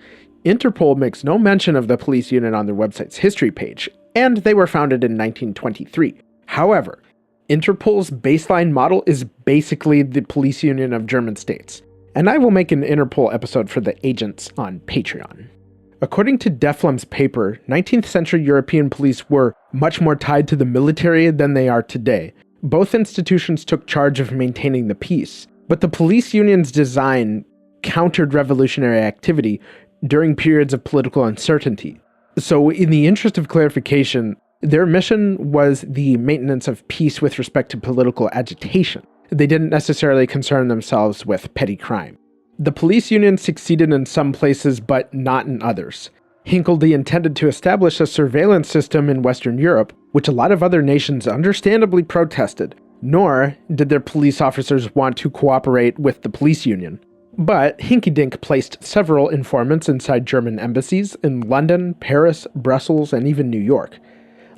Interpol makes no mention of the police union on their website's history page, and they were founded in 1923. However, Interpol's baseline model is basically the police union of German states, and I will make an Interpol episode for the agents on Patreon. According to Deflem's paper, 19th century European police were much more tied to the military than they are today. Both institutions took charge of maintaining the peace, but the police union's design countered revolutionary activity during periods of political uncertainty. So in the interest of clarification, their mission was the maintenance of peace with respect to political agitation. They didn't necessarily concern themselves with petty crime. The police union succeeded in some places, but not in others. Hinkeldy intended to establish a surveillance system in Western Europe, which a lot of other nations understandably protested, nor did their police officers want to cooperate with the police union. But Hinky Dink placed several informants inside German embassies in London, Paris, Brussels, and even New York.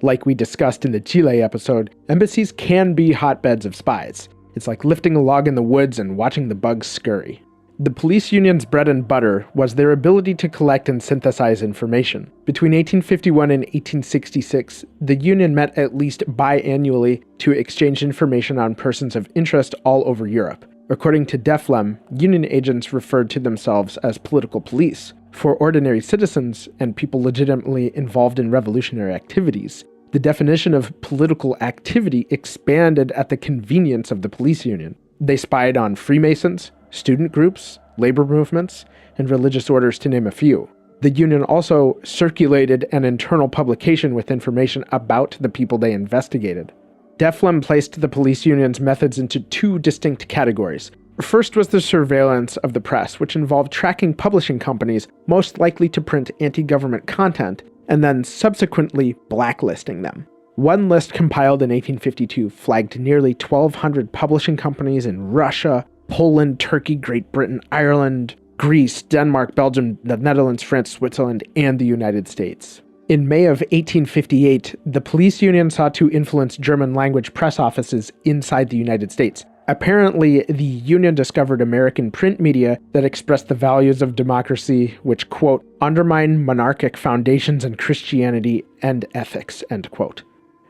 Like we discussed in the Chile episode, embassies can be hotbeds of spies. It's like lifting a log in the woods and watching the bugs scurry. The police union's bread and butter was their ability to collect and synthesize information. Between 1851 and 1866, the union met at least biannually to exchange information on persons of interest all over Europe. According to Deflem, union agents referred to themselves as political police. For ordinary citizens and people legitimately involved in revolutionary activities, the definition of political activity expanded at the convenience of the police union. They spied on Freemasons, student groups, labor movements, and religious orders, to name a few. The union also circulated an internal publication with information about the people they investigated. Deflem placed the police union's methods into two distinct categories. First was the surveillance of the press, which involved tracking publishing companies most likely to print anti-government content, and then subsequently blacklisting them. One list compiled in 1852 flagged nearly 1,200 publishing companies in Russia, Poland, Turkey, Great Britain, Ireland, Greece, Denmark, Belgium, the Netherlands, France, Switzerland, and the United States. In May of 1858, the police union sought to influence German-language press offices inside the United States. Apparently, the union discovered American print media that expressed the values of democracy, which, quote, undermine monarchic foundations in Christianity and ethics, end quote.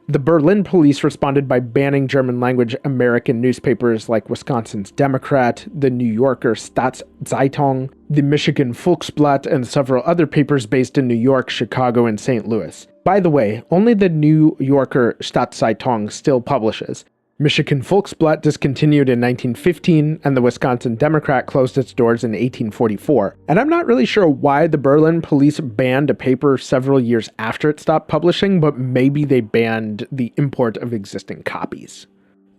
The Berlin police responded by banning German-language American newspapers like Wisconsin's Democrat, the New Yorker Staatszeitung, the Michigan Volksblatt, and several other papers based in New York, Chicago, and St. Louis. By the way, only the New Yorker Staatszeitung still publishes. Michigan Volksblatt discontinued in 1915, and the Wisconsin Democrat closed its doors in 1844. And I'm not really sure why the Berlin police banned a paper several years after it stopped publishing, but maybe they banned the import of existing copies.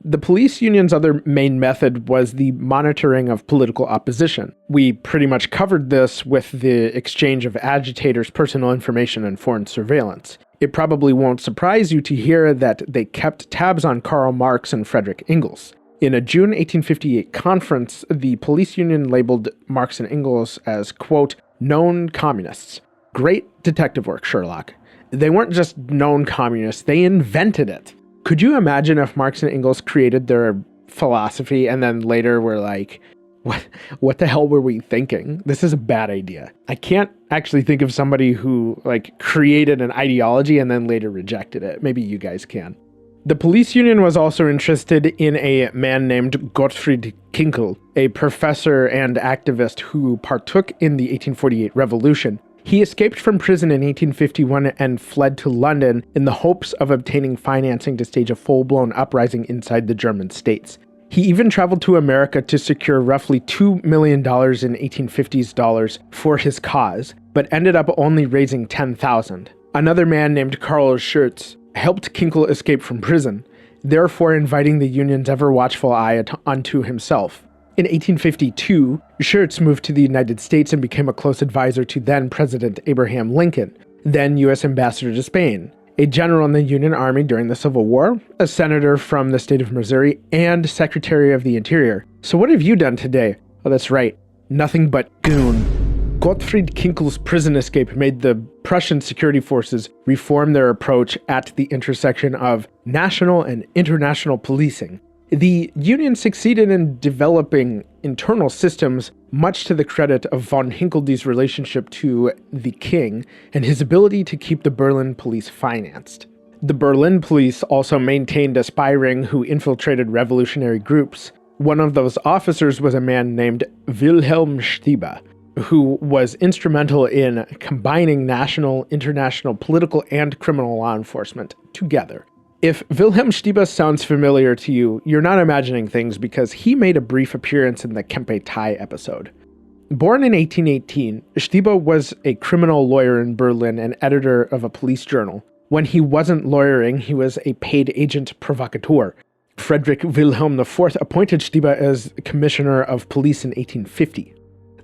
The police union's other main method was the monitoring of political opposition. We pretty much covered this with the exchange of agitators' personal information and foreign surveillance. It probably won't surprise you to hear that they kept tabs on Karl Marx and Friedrich Engels. In a June 1858 conference, the police union labeled Marx and Engels as, quote, known communists. Great detective work, Sherlock. They weren't just known communists, they invented it. Could you imagine if Marx and Engels created their philosophy and then later were like, what the hell were we thinking? This is a bad idea. I can't actually think of somebody who created an ideology and then later rejected it. Maybe you guys can. The police union was also interested in a man named Gottfried Kinkel, a professor and activist who partook in the 1848 revolution. He escaped from prison in 1851 and fled to London in the hopes of obtaining financing to stage a full-blown uprising inside the German states. He even traveled to America to secure roughly $2 million in 1850s dollars for his cause, but ended up only raising $10,000. Another man named Karl Schurz helped Kinkel escape from prison, therefore inviting the union's ever-watchful eye onto himself. In 1852, Schurz moved to the United States and became a close advisor to then-President Abraham Lincoln, then U.S. Ambassador to Spain, a general in the Union Army during the Civil War, a senator from the state of Missouri, and Secretary of the Interior. So what have you done today? Oh, that's right, nothing but goon. Gottfried Kinkel's prison escape made the Prussian security forces reform their approach at the intersection of national and international policing. The Union succeeded in developing internal systems, much to the credit of von Hinkelde's relationship to the king and his ability to keep the Berlin police financed. The Berlin police also maintained a spy ring who infiltrated revolutionary groups. One of those officers was a man named Wilhelm Stieber, who was instrumental in combining national, international, political, and criminal law enforcement together. If Wilhelm Stieber sounds familiar to you, you're not imagining things because he made a brief appearance in the Kempe Tai episode. Born in 1818, Stieber was a criminal lawyer in Berlin and editor of a police journal. When he wasn't lawyering, he was a paid agent provocateur. Frederick Wilhelm IV appointed Stieber as commissioner of police in 1850.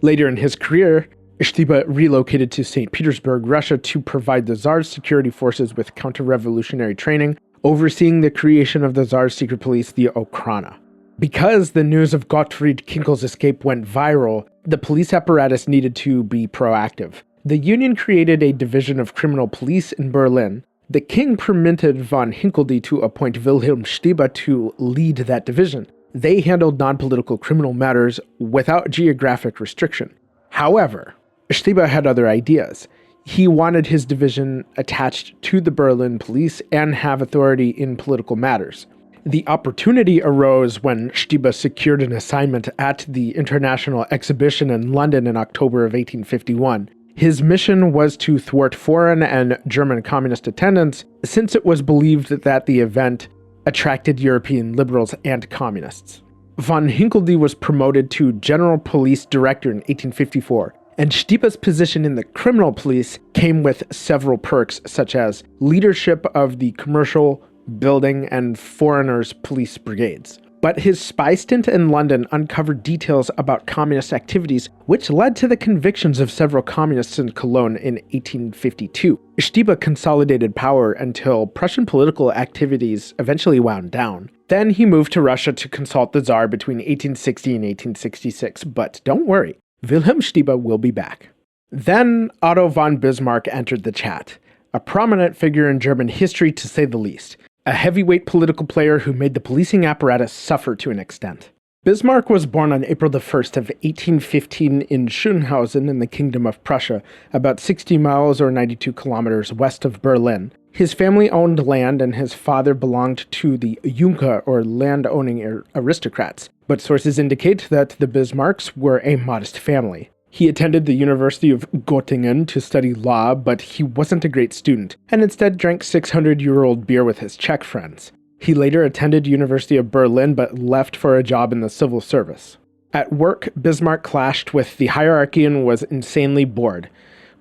Later in his career, Stieber relocated to St. Petersburg, Russia to provide the Tsar's security forces with counter-revolutionary training, overseeing the creation of the Tsar's secret police, the Okhrana. Because the news of Gottfried Kinkel's escape went viral, the police apparatus needed to be proactive. The Union created a division of criminal police in Berlin. The king permitted von Hinkelde to appoint Wilhelm Stieber to lead that division. They handled non-political criminal matters without geographic restriction. However, Stiebe had other ideas. He wanted his division attached to the Berlin police and have authority in political matters. The opportunity arose when Stiebe secured an assignment at the International Exhibition in London in October of 1851. His mission was to thwart foreign and German communist attendance, since it was believed that the event attracted European liberals and communists. Von Hinckledy was promoted to General Police Director in 1854, and Stiebe's position in the criminal police came with several perks, such as leadership of the commercial, building, and foreigners police brigades. But his spy stint in London uncovered details about communist activities, which led to the convictions of several communists in Cologne in 1852. Stiebe consolidated power until Prussian political activities eventually wound down. Then he moved to Russia to consult the Tsar between 1860 and 1866, but don't worry, Wilhelm Stiebe will be back. Then Otto von Bismarck entered the chat, a prominent figure in German history to say the least. A heavyweight political player who made the policing apparatus suffer to an extent. Bismarck was born on April the 1st of 1815 in Schönhausen in the Kingdom of Prussia, about 60 miles or 92 kilometers west of Berlin. His family owned land and his father belonged to the Junker or land-owning aristocrats, but sources indicate that the Bismarcks were a modest family. He attended the University of Göttingen to study law, but he wasn't a great student, and instead drank 600-year-old beer with his Czech friends. He later attended University of Berlin, but left for a job in the civil service. At work, Bismarck clashed with the hierarchy and was insanely bored.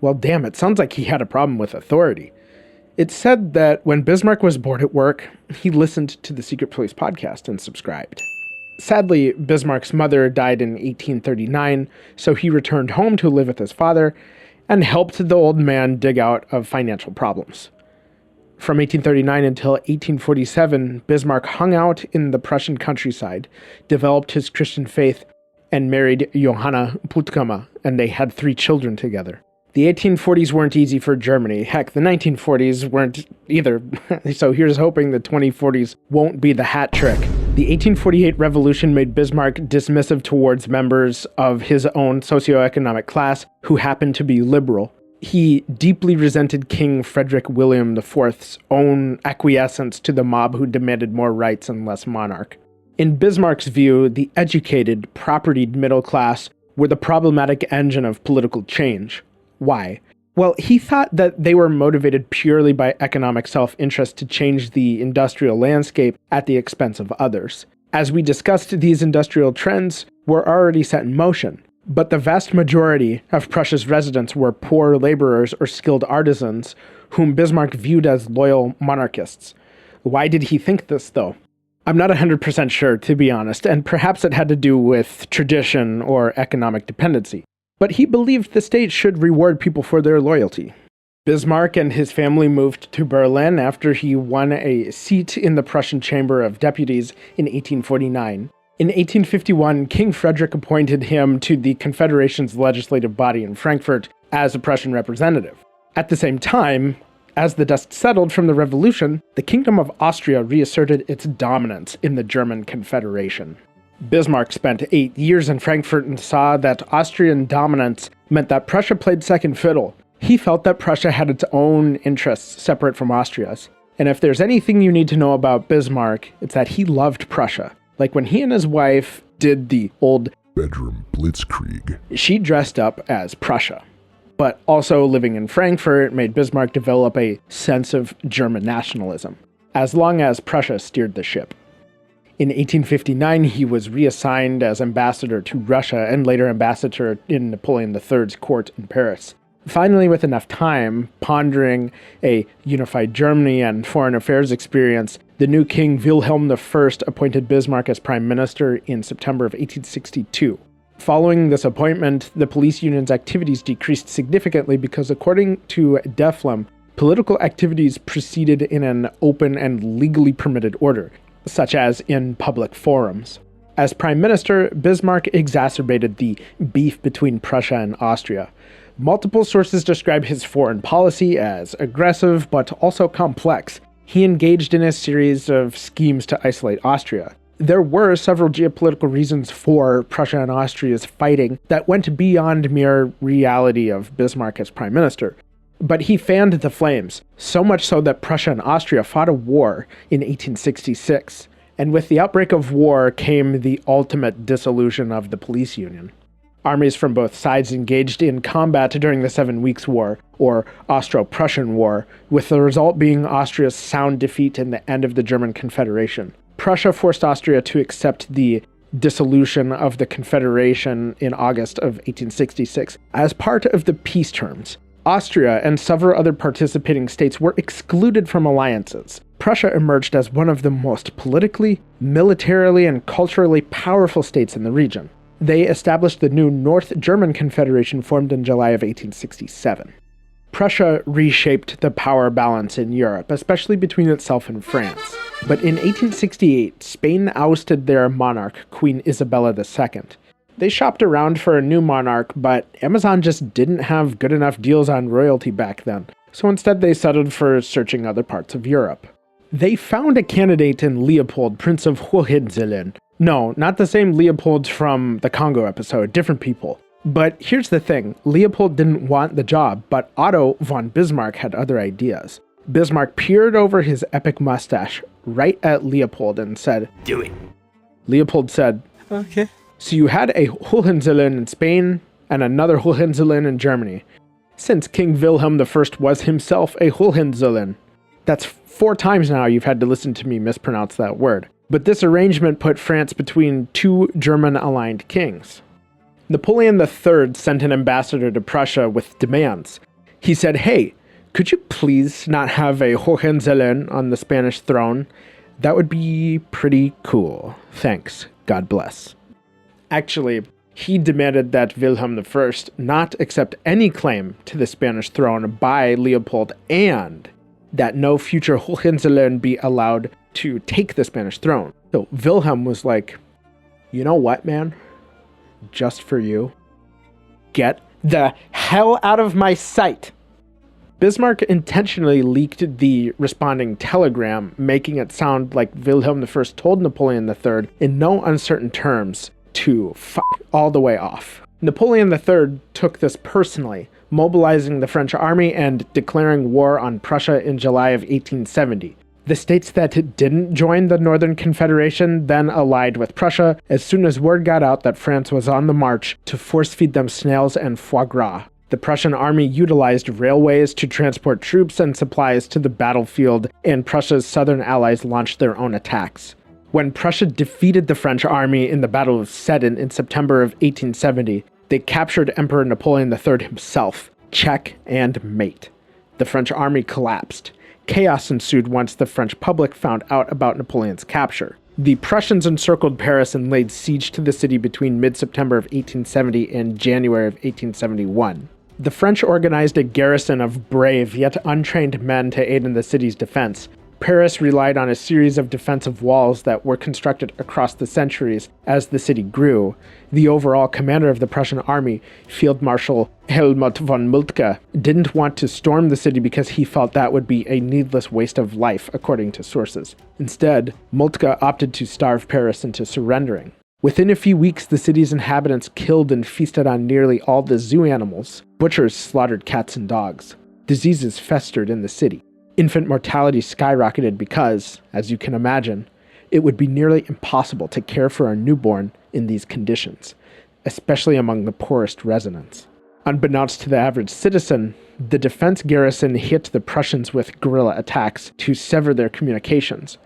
Well, damn, it sounds like he had a problem with authority. It's said that when Bismarck was bored at work, he listened to the Secret Police podcast and subscribed. Sadly, Bismarck's mother died in 1839, so he returned home to live with his father and helped the old man dig out of financial problems. From 1839 until 1847, Bismarck hung out in the Prussian countryside, developed his Christian faith, and married Johanna Puttkamer, and they had 3 children together. The 1840s weren't easy for Germany. Heck, the 1940s weren't either. So here's hoping the 2040s won't be the hat trick. The 1848 revolution made Bismarck dismissive towards members of his own socioeconomic class who happened to be liberal. He deeply resented King Frederick William IV's own acquiescence to the mob who demanded more rights and less monarch. In Bismarck's view, the educated, propertied middle class were the problematic engine of political change. Why? Well, he thought that they were motivated purely by economic self-interest to change the industrial landscape at the expense of others. As we discussed, these industrial trends were already set in motion, but the vast majority of Prussia's residents were poor laborers or skilled artisans, whom Bismarck viewed as loyal monarchists. Why did he think this, though? I'm not 100% sure, to be honest, and perhaps it had to do with tradition or economic dependency. But he believed the state should reward people for their loyalty. Bismarck and his family moved to Berlin after he won a seat in the Prussian Chamber of Deputies in 1849. In 1851, King Frederick appointed him to the Confederation's legislative body in Frankfurt as a Prussian representative. At the same time, as the dust settled from the revolution, the Kingdom of Austria reasserted its dominance in the German Confederation. Bismarck spent 8 years in Frankfurt and saw that Austrian dominance meant that Prussia played second fiddle. He felt that Prussia had its own interests separate from Austria's. And if there's anything you need to know about Bismarck, it's that he loved Prussia. Like when he and his wife did the old bedroom blitzkrieg, she dressed up as Prussia. But also living in Frankfurt made Bismarck develop a sense of German nationalism, as long as Prussia steered the ship. In 1859, he was reassigned as ambassador to Russia and later ambassador in Napoleon III's court in Paris. Finally, with enough time, pondering a unified Germany and foreign affairs experience, the new king Wilhelm I appointed Bismarck as prime minister in September of 1862. Following this appointment, the police union's activities decreased significantly because, according to Deflem, political activities proceeded in an open and legally permitted order, such as in public forums. As prime minister, Bismarck exacerbated the beef between Prussia and Austria. Multiple sources describe his foreign policy as aggressive but also complex. He engaged in a series of schemes to isolate Austria. There were several geopolitical reasons for Prussia and Austria's fighting that went beyond mere reality of Bismarck as prime minister. But he fanned the flames, so much so that Prussia and Austria fought a war in 1866. And with the outbreak of war came the ultimate dissolution of the police union. Armies from both sides engaged in combat during the 7 Weeks' War, or Austro-Prussian War, with the result being Austria's sound defeat and the end of the German Confederation. Prussia forced Austria to accept the dissolution of the Confederation in August of 1866 as part of the peace terms. Austria and several other participating states were excluded from alliances. Prussia emerged as one of the most politically, militarily, and culturally powerful states in the region. They established the new North German Confederation formed in July of 1867. Prussia reshaped the power balance in Europe, especially between itself and France. But in 1868, Spain ousted their monarch, Queen Isabella II. They shopped around for a new monarch, but Amazon just didn't have good enough deals on royalty back then, so instead they settled for searching other parts of Europe. They found a candidate in Leopold, Prince of Hohenzollern. No, not the same Leopold from the Congo episode, different people. But here's the thing, Leopold didn't want the job, but Otto von Bismarck had other ideas. Bismarck peered over his epic mustache right at Leopold and said, "Do it." Leopold said, "Okay." So you had a Hohenzollern in Spain and another Hohenzollern in Germany, since King Wilhelm I was himself a Hohenzollern. That's 4 times now you've had to listen to me mispronounce that word. But this arrangement put France between 2 German-aligned kings. Napoleon III sent an ambassador to Prussia with demands. He said, "Hey, could you please not have a Hohenzollern on the Spanish throne? That would be pretty cool. Thanks. God bless." Actually, he demanded that Wilhelm I not accept any claim to the Spanish throne by Leopold and that no future Hohenzollern be allowed to take the Spanish throne. So Wilhelm was like, "You know what, man? Just for you, get the hell out of my sight." Bismarck intentionally leaked the responding telegram, making it sound like Wilhelm I told Napoleon III in no uncertain terms to fuck all the way off. Napoleon III took this personally, mobilizing the French army and declaring war on Prussia in July of 1870. The states that didn't join the Northern Confederation then allied with Prussia as soon as word got out that France was on the march to force-feed them snails and foie gras. The Prussian army utilized railways to transport troops and supplies to the battlefield, and Prussia's southern allies launched their own attacks. When Prussia defeated the French army in the Battle of Sedan in September of 1870, they captured Emperor Napoleon III himself, check and mate. The French army collapsed. Chaos ensued once the French public found out about Napoleon's capture. The Prussians encircled Paris and laid siege to the city between mid-September of 1870 and January of 1871. The French organized a garrison of brave yet untrained men to aid in the city's defense. Paris relied on a series of defensive walls that were constructed across the centuries as the city grew. The overall commander of the Prussian army, Field Marshal Helmut von Moltke, didn't want to storm the city because he felt that would be a needless waste of life, according to sources. Instead, Moltke opted to starve Paris into surrendering. Within a few weeks, the city's inhabitants killed and feasted on nearly all the zoo animals. Butchers slaughtered cats and dogs. Diseases festered in the city. Infant mortality skyrocketed because, as you can imagine, it would be nearly impossible to care for a newborn in these conditions, especially among the poorest residents. Unbeknownst to the average citizen, the defense garrison hit the Prussians with guerrilla attacks to sever their communications.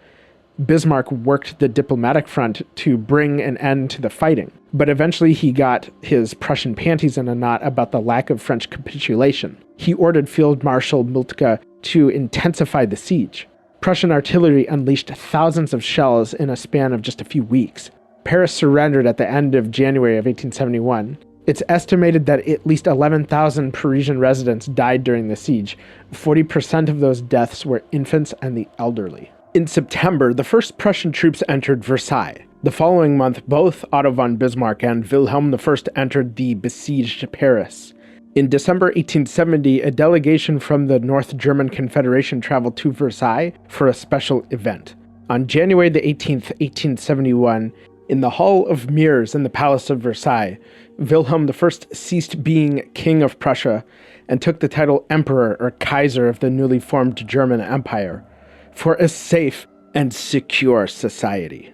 Bismarck worked the diplomatic front to bring an end to the fighting, but eventually he got his Prussian panties in a knot about the lack of French capitulation. He ordered Field Marshal Moltke to intensify the siege. Prussian artillery unleashed thousands of shells in a span of just a few weeks. Paris surrendered at the end of January of 1871. It's estimated that at least 11,000 Parisian residents died during the siege. 40% of those deaths were infants and the elderly. In September, the first Prussian troops entered Versailles. The following month, both Otto von Bismarck and Wilhelm I entered the besieged Paris. In December 1870, a delegation from the North German Confederation traveled to Versailles for a special event. On January the 18th, 1871, in the Hall of Mirrors in the Palace of Versailles, Wilhelm I ceased being King of Prussia and took the title Emperor or Kaiser of the newly formed German Empire for a safe and secure society.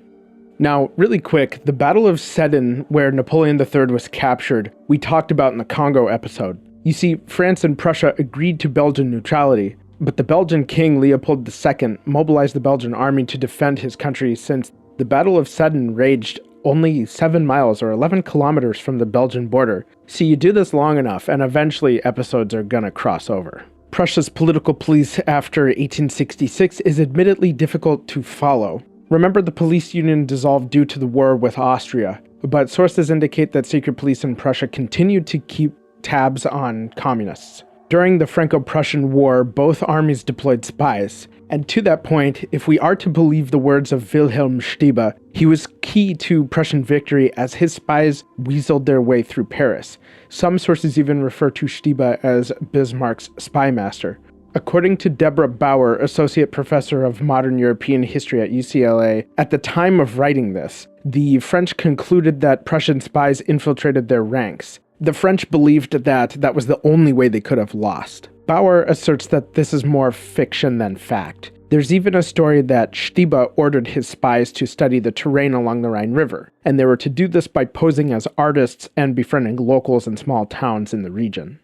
Now, really quick, the Battle of Sedan, where Napoleon III was captured, we talked about in the Congo episode. You see, France and Prussia agreed to Belgian neutrality, but the Belgian king Leopold II mobilized the Belgian army to defend his country since the Battle of Sedan raged only 7 miles or 11 kilometers from the Belgian border. See, you do this long enough and eventually episodes are gonna cross over. Prussia's political police after 1866 is admittedly difficult to follow. Remember, the police union dissolved due to the war with Austria, but sources indicate that secret police in Prussia continued to keep tabs on communists. During the Franco-Prussian War, both armies deployed spies, and to that point, if we are to believe the words of Wilhelm Stiebe, he was key to Prussian victory as his spies weaseled their way through Paris. Some sources even refer to Stiebe as Bismarck's spy master. According to Deborah Bauer, Associate Professor of Modern European History at UCLA, at the time of writing this, the French concluded that Prussian spies infiltrated their ranks. The French believed that was the only way they could have lost. Bauer asserts that this is more fiction than fact. There's even a story that Stiebe ordered his spies to study the terrain along the Rhine River, and they were to do this by posing as artists and befriending locals in small towns in the region.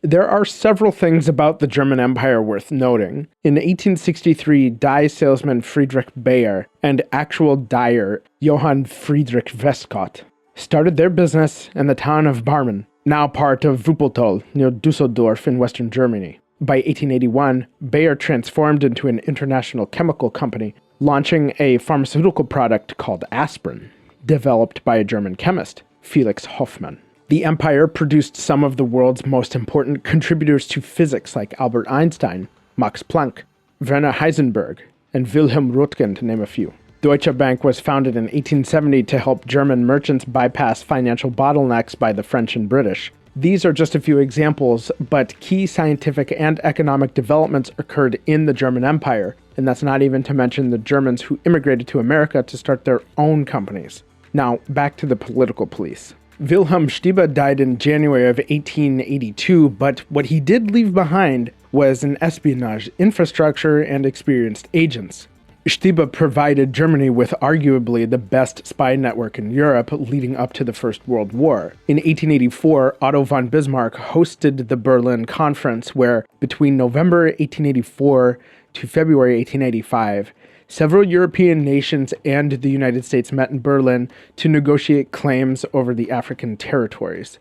There are several things about the German Empire worth noting. In 1863, dye salesman Friedrich Bayer and actual dyer Johann Friedrich Westcott started their business in the town of Barmen, now part of Wuppertal, near Düsseldorf in western Germany. By 1881, Bayer transformed into an international chemical company, launching a pharmaceutical product called aspirin, developed by a German chemist, Felix Hoffmann. The empire produced some of the world's most important contributors to physics like Albert Einstein, Max Planck, Werner Heisenberg, and Wilhelm Röntgen, to name a few. Deutsche Bank was founded in 1870 to help German merchants bypass financial bottlenecks by the French and British. These are just a few examples, but key scientific and economic developments occurred in the German Empire, and that's not even to mention the Germans who immigrated to America to start their own companies. Now, back to the political police. Wilhelm Stiebe died in January of 1882, but what he did leave behind was an espionage infrastructure and experienced agents. Stiebe provided Germany with arguably the best spy network in Europe leading up to the First World War. In 1884, Otto von Bismarck hosted the Berlin Conference where, between November 1884 to February 1885, several European nations and the United States met in Berlin to negotiate claims over the African territories.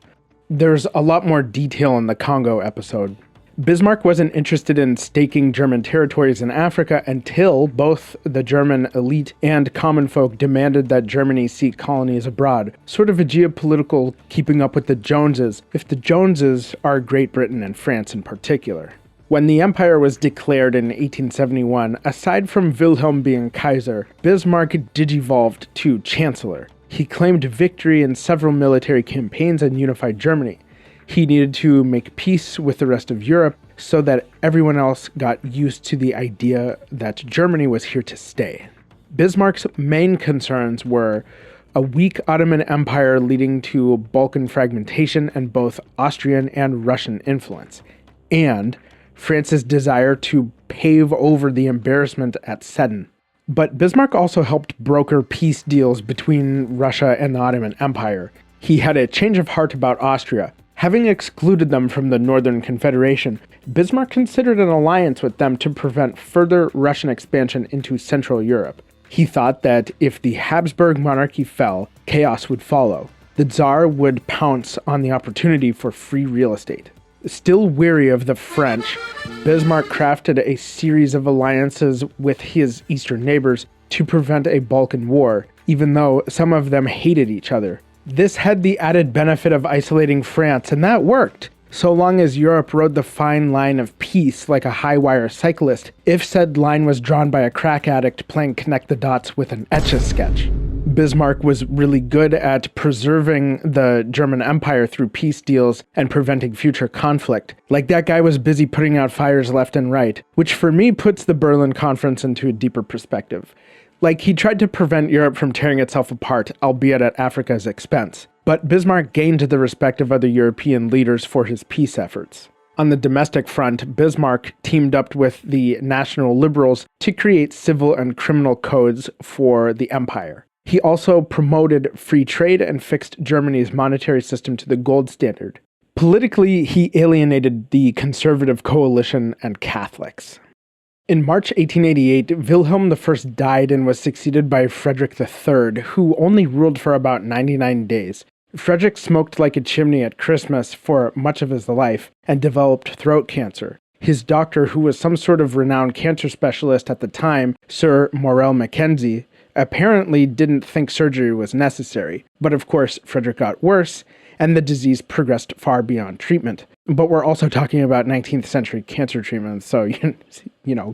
There's a lot more detail in the Congo episode. Bismarck wasn't interested in staking German territories in Africa until both the German elite and common folk demanded that Germany seek colonies abroad, sort of a geopolitical keeping up with the Joneses, if the Joneses are Great Britain and France in particular. When the empire was declared in 1871, aside from Wilhelm being Kaiser, Bismarck digivolved to Chancellor. He claimed victory in several military campaigns and unified Germany. He needed to make peace with the rest of Europe so that everyone else got used to the idea that Germany was here to stay. Bismarck's main concerns were a weak Ottoman Empire leading to Balkan fragmentation and both Austrian and Russian influence, and France's desire to pave over the embarrassment at Sedan. But Bismarck also helped broker peace deals between Russia and the Ottoman Empire. He had a change of heart about Austria. Having excluded them from the Northern Confederation, Bismarck considered an alliance with them to prevent further Russian expansion into Central Europe. He thought that if the Habsburg monarchy fell, chaos would follow. The Tsar would pounce on the opportunity for free real estate. Still weary of the French, Bismarck crafted a series of alliances with his eastern neighbors to prevent a Balkan war, even though some of them hated each other. This had the added benefit of isolating France, and that worked, so long as Europe rode the fine line of peace like a high-wire cyclist, if said line was drawn by a crack addict playing connect the dots with an Etch-a-Sketch. Bismarck was really good at preserving the German Empire through peace deals and preventing future conflict. Like, that guy was busy putting out fires left and right, which for me puts the Berlin Conference into a deeper perspective. Like, he tried to prevent Europe from tearing itself apart, albeit at Africa's expense. But Bismarck gained the respect of other European leaders for his peace efforts. On the domestic front, Bismarck teamed up with the National Liberals to create civil and criminal codes for the empire. He also promoted free trade and fixed Germany's monetary system to the gold standard. Politically, he alienated the conservative coalition and Catholics. In March 1888, Wilhelm I died and was succeeded by Frederick III, who only ruled for about 99 days. Frederick smoked like a chimney at Christmas for much of his life and developed throat cancer. His doctor, who was some sort of renowned cancer specialist at the time, Sir Morrell Mackenzie, apparently didn't think surgery was necessary. But of course, Frederick got worse, and the disease progressed far beyond treatment. But we're also talking about 19th century cancer treatment, so,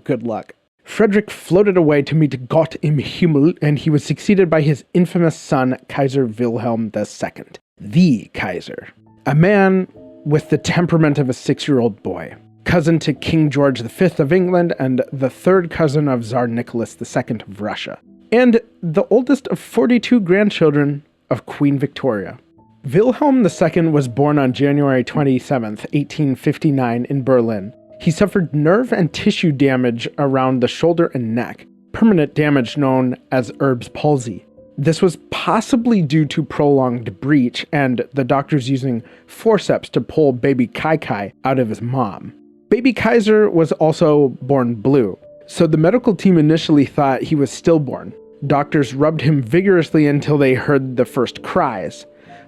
good luck. Frederick floated away to meet Gott im Himmel, and he was succeeded by his infamous son, Kaiser Wilhelm II, the Kaiser. A man with the temperament of a 6-year-old boy, cousin to King George V of England and the third cousin of Tsar Nicholas II of Russia, and the oldest of 42 grandchildren of Queen Victoria. Wilhelm II was born on January 27, 1859 in Berlin. He suffered nerve and tissue damage around the shoulder and neck, permanent damage known as Erb's palsy. This was possibly due to prolonged breach and the doctors using forceps to pull baby Kai out of his mom. Baby Kaiser was also born blue, so the medical team initially thought he was stillborn. Doctors rubbed him vigorously until they heard the first cries,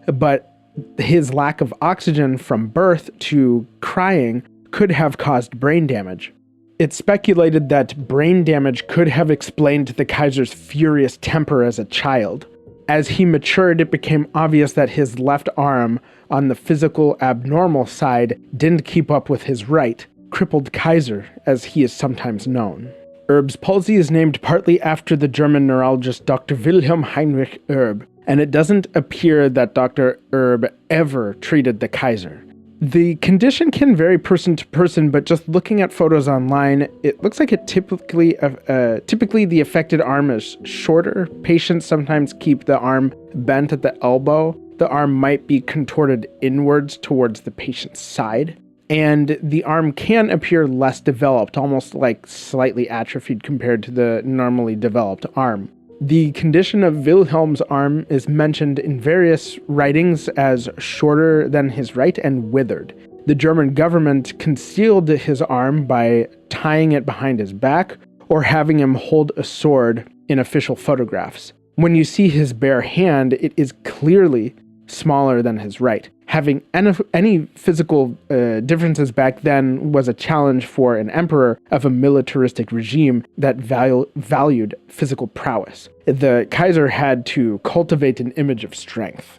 but his lack of oxygen from birth to crying could have caused brain damage. It's speculated that brain damage could have explained the Kaiser's furious temper as a child. As he matured, it became obvious that his left arm, on the physical abnormal side, didn't keep up with his right, crippled Kaiser, as he is sometimes known. Erb's palsy is named partly after the German neurologist Dr. Wilhelm Heinrich Erb, and it doesn't appear that Dr. Erb ever treated the Kaiser. The condition can vary person to person, but just looking at photos online, it looks like typically the affected arm is shorter. Patients sometimes keep the arm bent at the elbow. The arm might be contorted inwards towards the patient's side. And the arm can appear less developed, almost like slightly atrophied compared to the normally developed arm. The condition of Wilhelm's arm is mentioned in various writings as shorter than his right and withered. The German government concealed his arm by tying it behind his back or having him hold a sword in official photographs. When you see his bare hand, it is clearly smaller than his right. Having any physical differences back then was a challenge for an emperor of a militaristic regime that valued physical prowess. The Kaiser had to cultivate an image of strength.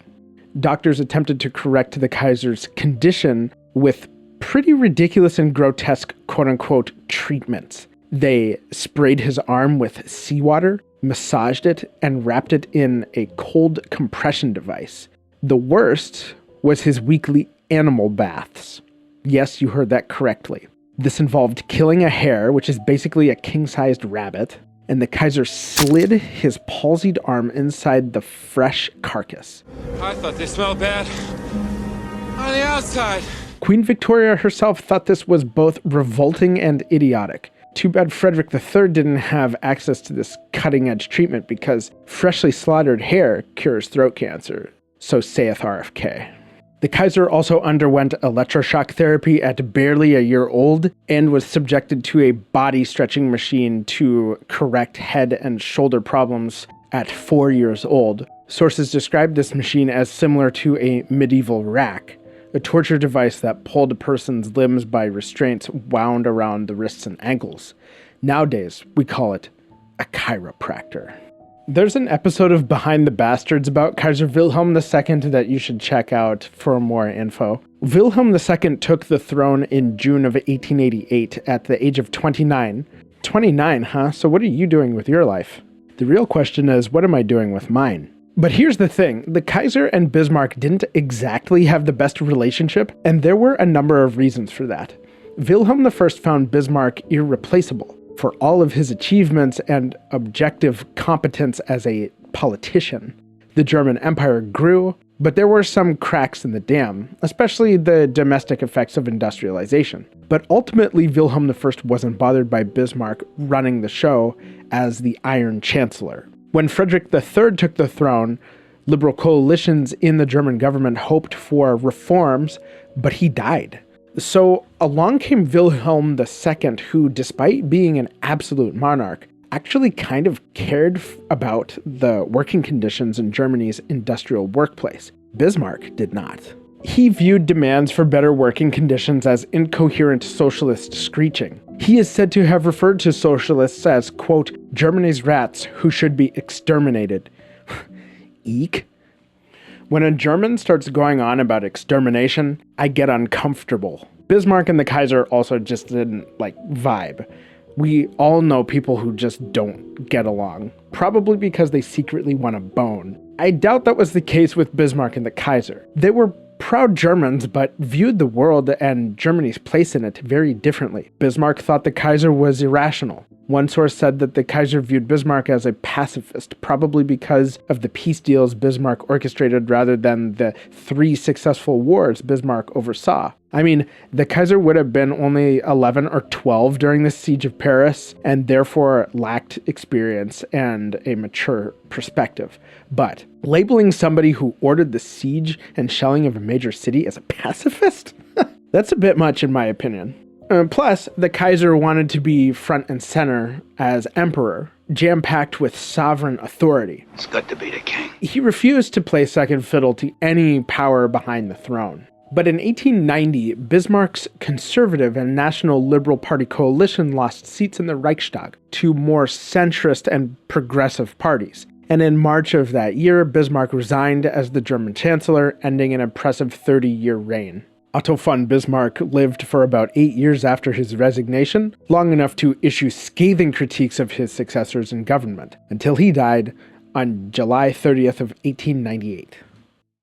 Doctors attempted to correct the Kaiser's condition with pretty ridiculous and grotesque quote-unquote treatments. They sprayed his arm with seawater, massaged it, and wrapped it in a cold compression device. The worst was his weekly animal baths. Yes, you heard that correctly. This involved killing a hare, which is basically a king-sized rabbit, and the Kaiser slid his palsied arm inside the fresh carcass. I thought they smelled bad on the outside. Queen Victoria herself thought this was both revolting and idiotic. Too bad Frederick III didn't have access to this cutting-edge treatment because freshly slaughtered hare cures throat cancer. So saith RFK. The Kaiser also underwent electroshock therapy at barely a year old and was subjected to a body-stretching machine to correct head and shoulder problems at 4 years old. Sources describe this machine as similar to a medieval rack, a torture device that pulled a person's limbs by restraints wound around the wrists and ankles. Nowadays, we call it a chiropractor. There's an episode of Behind the Bastards about Kaiser Wilhelm II that you should check out for more info. Wilhelm II took the throne in June of 1888 at the age of 29. 29, huh? So what are you doing with your life? The real question is, what am I doing with mine? But here's the thing, the Kaiser and Bismarck didn't exactly have the best relationship, and there were a number of reasons for that. Wilhelm I found Bismarck irreplaceable for all of his achievements and objective competence as a politician. The German Empire grew, but there were some cracks in the dam, especially the domestic effects of industrialization. But ultimately, Wilhelm I wasn't bothered by Bismarck running the show as the Iron Chancellor. When Frederick III took the throne, liberal coalitions in the German government hoped for reforms, but he died. So along came Wilhelm II, who, despite being an absolute monarch, actually kind of cared about the working conditions in Germany's industrial workplace. Bismarck did not. He viewed demands for better working conditions as incoherent socialist screeching. He is said to have referred to socialists as, quote, Germany's rats who should be exterminated. Eek. When a German starts going on about extermination, I get uncomfortable. Bismarck and the Kaiser also just didn't, vibe. We all know people who just don't get along, probably because they secretly want a bone. I doubt that was the case with Bismarck and the Kaiser. They were proud Germans, but viewed the world and Germany's place in it very differently. Bismarck thought the Kaiser was irrational. One source said that the Kaiser viewed Bismarck as a pacifist, probably because of the peace deals Bismarck orchestrated rather than the 3 successful wars Bismarck oversaw. I mean, the Kaiser would have been only 11 or 12 during the siege of Paris, and therefore lacked experience and a mature perspective. But labeling somebody who ordered the siege and shelling of a major city as a pacifist? That's a bit much in my opinion. Plus, the Kaiser wanted to be front and center as emperor, jam-packed with sovereign authority. It's good to be the king. He refused to play second fiddle to any power behind the throne. But in 1890, Bismarck's Conservative and National Liberal Party coalition lost seats in the Reichstag to more centrist and progressive parties. And in March of that year, Bismarck resigned as the German Chancellor, ending an impressive 30-year reign. Otto von Bismarck lived for about 8 years after his resignation, long enough to issue scathing critiques of his successors in government, until he died on July 30th of 1898.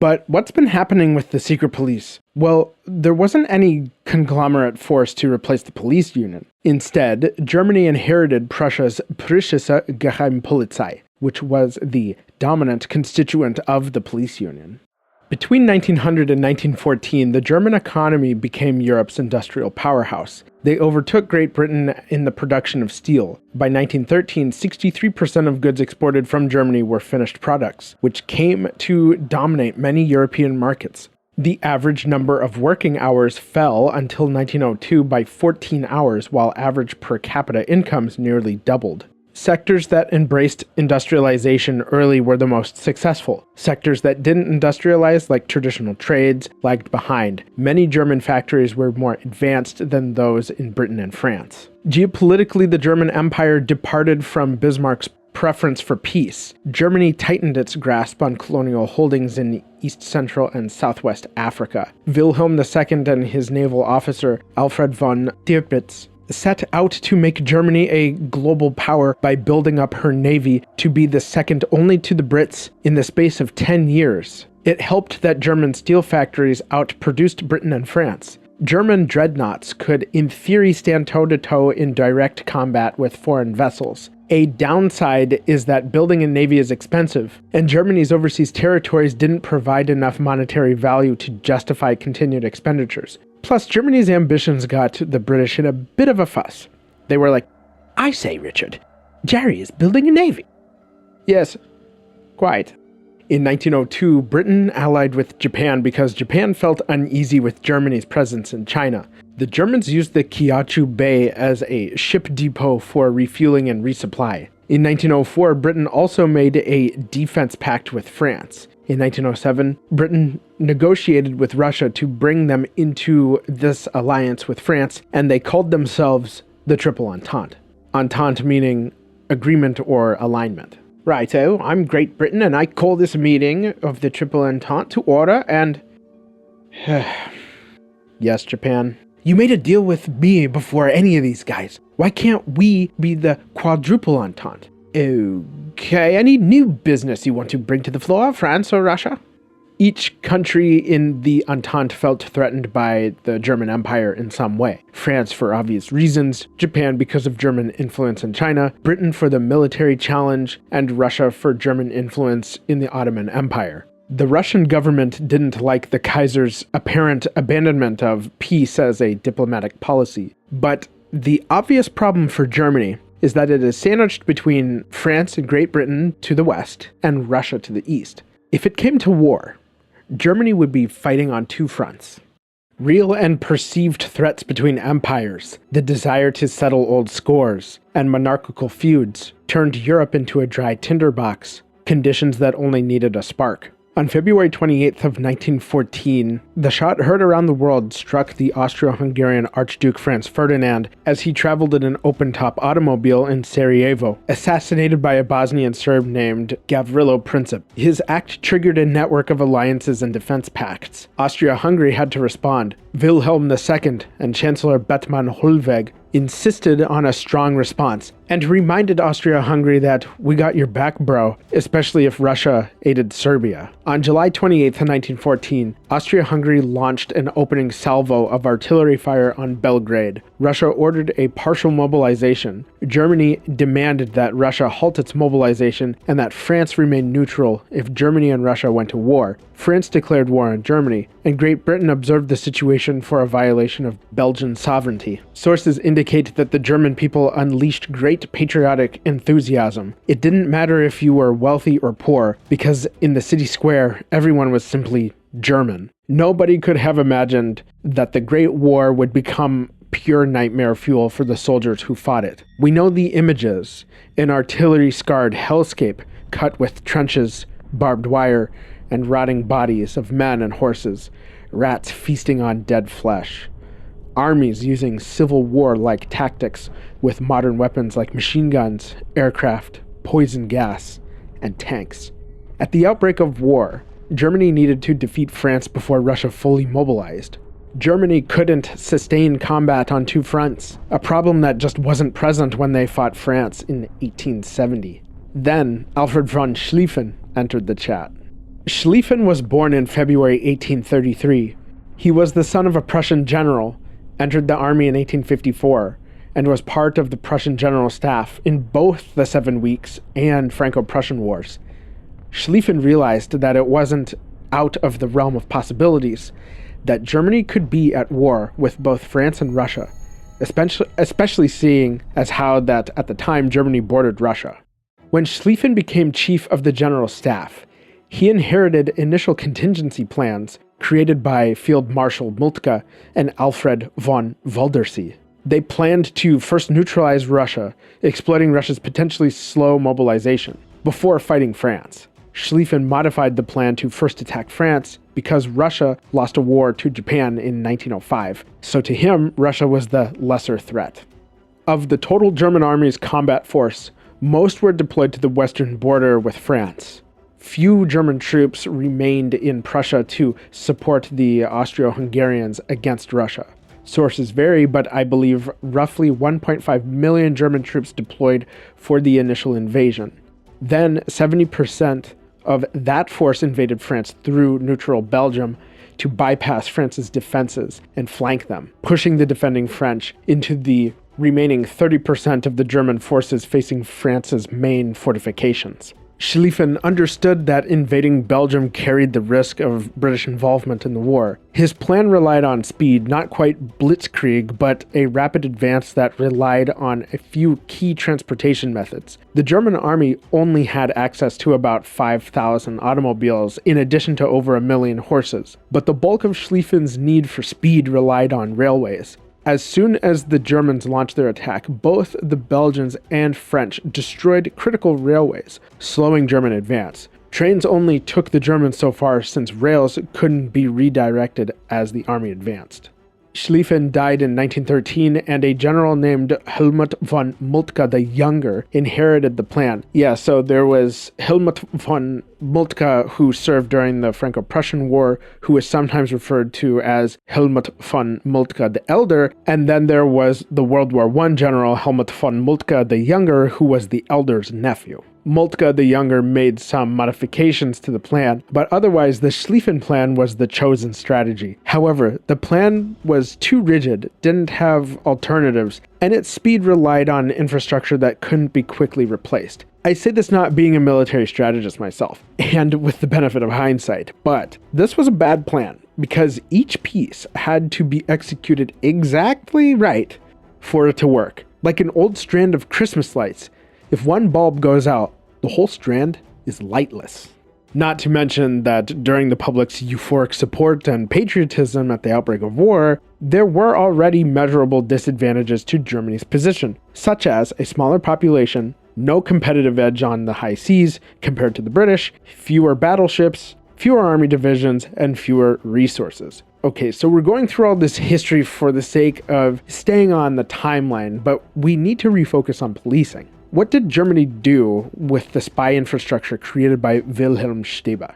But what's been happening with the secret police? Well, there wasn't any conglomerate force to replace the police unit. Instead, Germany inherited Prussia's Preußische Geheimpolizei, which was the dominant constituent of the police union. Between 1900 and 1914, the German economy became Europe's industrial powerhouse. They overtook Great Britain in the production of steel. By 1913, 63% of goods exported from Germany were finished products, which came to dominate many European markets. The average number of working hours fell until 1902 by 14 hours, while average per capita incomes nearly doubled. Sectors that embraced industrialization early were the most successful. Sectors that didn't industrialize, like traditional trades, lagged behind. Many German factories were more advanced than those in Britain and France. Geopolitically, the German Empire departed from Bismarck's preference for peace. Germany tightened its grasp on colonial holdings in East Central and Southwest Africa. Wilhelm II and his naval officer, Alfred von Tirpitz, set out to make Germany a global power by building up her navy to be the second only to the Brits in the space of 10 years. It helped that German steel factories outproduced Britain and France. German dreadnoughts could, in theory, stand toe-to-toe in direct combat with foreign vessels. A downside is that building a navy is expensive, and Germany's overseas territories didn't provide enough monetary value to justify continued expenditures. Plus, Germany's ambitions got the British in a bit of a fuss. They were like, I say, Richard, Jerry is building a navy. Yes, quite. In 1902, Britain allied with Japan because Japan felt uneasy with Germany's presence in China. The Germans used the Kiachu Bay as a ship depot for refueling and resupply. In 1904, Britain also made a defense pact with France. In 1907, Britain negotiated with Russia to bring them into this alliance with France, and they called themselves the Triple Entente. Entente meaning agreement or alignment. Righto, I'm Great Britain, and I call this meeting of the Triple Entente to order, and... Yes, Japan. You made a deal with me before any of these guys. Why can't we be the Quadruple Entente? Okay, any new business you want to bring to the floor, France or Russia? Each country in the Entente felt threatened by the German Empire in some way. France for obvious reasons, Japan because of German influence in China, Britain for the military challenge, and Russia for German influence in the Ottoman Empire. The Russian government didn't like the Kaiser's apparent abandonment of peace as a diplomatic policy. But the obvious problem for Germany is that it is sandwiched between France and Great Britain to the west and Russia to the east. If it came to war, Germany would be fighting on two fronts. Real and perceived threats between empires, the desire to settle old scores, and monarchical feuds turned Europe into a dry tinderbox, conditions that only needed a spark. On February 28th of 1914, the shot heard around the world struck the Austro-Hungarian Archduke Franz Ferdinand as he traveled in an open-top automobile in Sarajevo, assassinated by a Bosnian Serb named Gavrilo Princip. His act triggered a network of alliances and defense pacts. Austria-Hungary had to respond. Wilhelm II and Chancellor Bethmann Hollweg insisted on a strong response and reminded Austria-Hungary that we got your back, bro, especially if Russia aided Serbia. On July 28th, 1914, Austria-Hungary launched an opening salvo of artillery fire on Belgrade. Russia ordered a partial mobilization. Germany demanded that Russia halt its mobilization and that France remain neutral if Germany and Russia went to war. France declared war on Germany, and Great Britain observed the situation for a violation of Belgian sovereignty. Sources indicate that the German people unleashed great patriotic enthusiasm. It didn't matter if you were wealthy or poor, because in the city square, everyone was simply German. Nobody could have imagined that the Great War would become pure nightmare fuel for the soldiers who fought it. We know the images, an artillery-scarred hellscape cut with trenches, barbed wire, and rotting bodies of men and horses, rats feasting on dead flesh. Armies using Civil War-like tactics with modern weapons like machine guns, aircraft, poison gas, and tanks. At the outbreak of war, Germany needed to defeat France before Russia fully mobilized. Germany couldn't sustain combat on two fronts, a problem that just wasn't present when they fought France in 1870. Then, Alfred von Schlieffen entered the chat. Schlieffen was born in February 1833. He was the son of a Prussian general, entered the army in 1854, and was part of the Prussian general staff in both the 7 Weeks and Franco-Prussian Wars. Schlieffen realized that it wasn't out of the realm of possibilities, that Germany could be at war with both France and Russia, especially seeing as how that at the time Germany bordered Russia. When Schlieffen became chief of the general staff, he inherited initial contingency plans created by Field Marshal Moltke and Alfred von Waldersee. They planned to first neutralize Russia, exploiting Russia's potentially slow mobilization, before fighting France. Schlieffen modified the plan to first attack France because Russia lost a war to Japan in 1905, so to him, Russia was the lesser threat. Of the total German army's combat force, most were deployed to the western border with France. Few German troops remained in Prussia to support the Austro-Hungarians against Russia. Sources vary, but I believe roughly 1.5 million German troops deployed for the initial invasion. Then 70% of that force invaded France through neutral Belgium to bypass France's defenses and flank them, pushing the defending French into the remaining 30% of the German forces facing France's main fortifications. Schlieffen understood that invading Belgium carried the risk of British involvement in the war. His plan relied on speed, not quite blitzkrieg, but a rapid advance that relied on a few key transportation methods. The German army only had access to about 5,000 automobiles, in addition to over 1 million horses, but the bulk of Schlieffen's need for speed relied on railways. As soon as the Germans launched their attack, both the Belgians and French destroyed critical railways, slowing German advance. Trains only took the Germans so far since rails couldn't be redirected as the army advanced. Schlieffen died in 1913, and a general named Helmut von Moltke the Younger inherited the plan. Yeah, so there was Helmut von Moltke, who served during the Franco-Prussian War, who is sometimes referred to as Helmut von Moltke the Elder, and then there was the World War I general Helmut von Moltke the Younger, who was the Elder's nephew. Moltke the Younger made some modifications to the plan, but otherwise the Schlieffen Plan was the chosen strategy. However, the plan was too rigid, didn't have alternatives, and its speed relied on infrastructure that couldn't be quickly replaced. I say this not being a military strategist myself, and with the benefit of hindsight, but this was a bad plan because each piece had to be executed exactly right for it to work. Like an old strand of Christmas lights. If one bulb goes out, the whole strand is lightless. Not to mention that during the public's euphoric support and patriotism at the outbreak of war, there were already measurable disadvantages to Germany's position, such as a smaller population, no competitive edge on the high seas compared to the British, fewer battleships, fewer army divisions, and fewer resources. Okay, so we're going through all this history for the sake of staying on the timeline, but we need to refocus on policing. What did Germany do with the spy infrastructure created by Wilhelm Steber?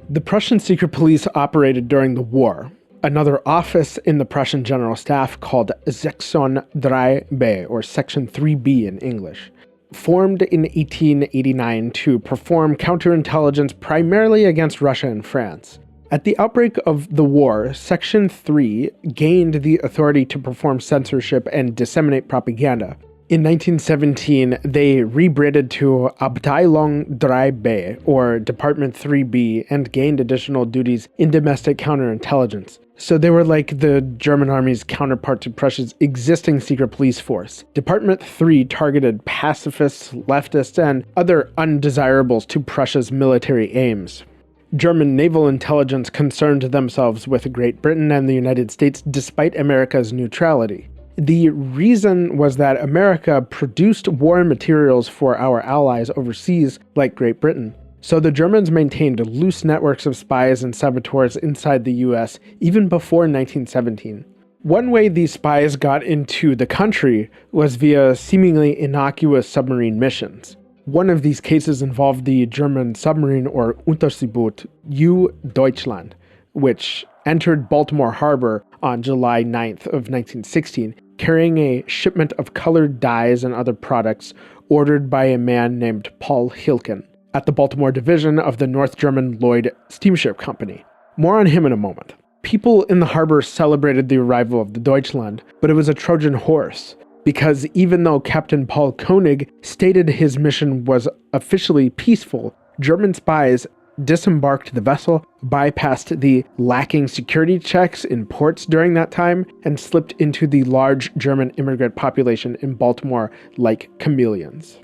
The Prussian secret police operated during the war. Another office in the Prussian General Staff called Sektion 3B, or Section 3B in English, formed in 1889 to perform counterintelligence primarily against Russia and France. At the outbreak of the war, Section 3 gained the authority to perform censorship and disseminate propaganda. In 1917, they rebranded to Abteilung 3B, or Department 3B, and gained additional duties in domestic counterintelligence. So they were like the German army's counterpart to Prussia's existing secret police force. Department 3 targeted pacifists, leftists, and other undesirables to Prussia's military aims. German naval intelligence concerned themselves with Great Britain and the United States despite America's neutrality. The reason was that America produced war materials for our allies overseas, like Great Britain. So the Germans maintained loose networks of spies and saboteurs inside the US even before 1917. One way these spies got into the country was via seemingly innocuous submarine missions. One of these cases involved the German submarine or Unterseeboot U Deutschland, which entered Baltimore Harbor on July 9th of 1916, carrying a shipment of colored dyes and other products ordered by a man named Paul Hilken at the Baltimore division of the North German Lloyd Steamship Company. More on him in a moment. People in the harbor celebrated the arrival of the Deutschland, but it was a Trojan horse, because even though Captain Paul Koenig stated his mission was officially peaceful, German spies disembarked the vessel, bypassed the lacking security checks in ports during that time, and slipped into the large German immigrant population in Baltimore like chameleons.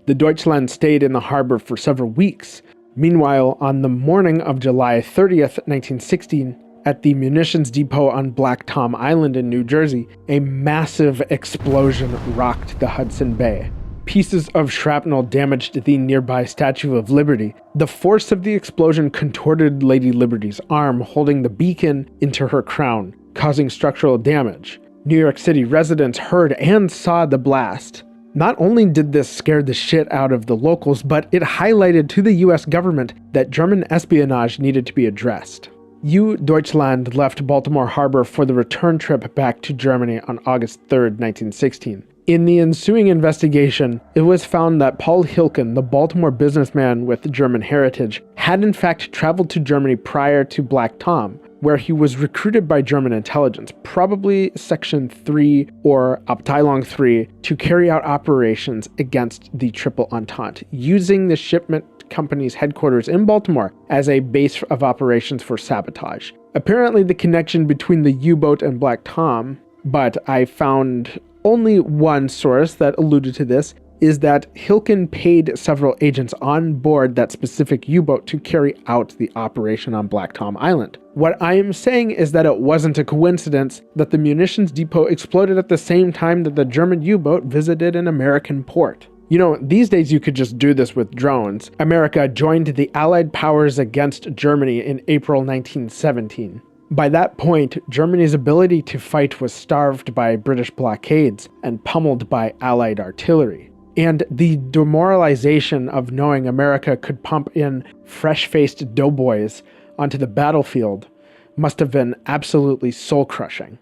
The Deutschland stayed in the harbor for several weeks. Meanwhile, on the morning of July 30th, 1916, at the munitions depot on Black Tom Island in New Jersey, a massive explosion rocked the Hudson Bay. Pieces of shrapnel damaged the nearby Statue of Liberty. The force of the explosion contorted Lady Liberty's arm, holding the beacon into her crown, causing structural damage. New York City residents heard and saw the blast. Not only did this scare the shit out of the locals, but it highlighted to the US government that German espionage needed to be addressed. U Deutschland left Baltimore Harbor for the return trip back to Germany on August 3rd, 1916. In the ensuing investigation, it was found that Paul Hilken, the Baltimore businessman with German heritage, had in fact traveled to Germany prior to Black Tom, where he was recruited by German intelligence, probably Section 3 or Abteilung 3, to carry out operations against the Triple Entente, using the shipment company's headquarters in Baltimore as a base of operations for sabotage. Apparently the connection between the U-boat and Black Tom, but I found only one source that alluded to this, is that Hilken paid several agents on board that specific U-boat to carry out the operation on Black Tom Island. What I am saying is that it wasn't a coincidence that the munitions depot exploded at the same time that the German U-boat visited an American port. You know, these days you could just do this with drones. America joined the Allied powers against Germany in April 1917. By that point, Germany's ability to fight was starved by British blockades and pummeled by Allied artillery. And the demoralization of knowing America could pump in fresh-faced doughboys onto the battlefield must have been absolutely soul-crushing.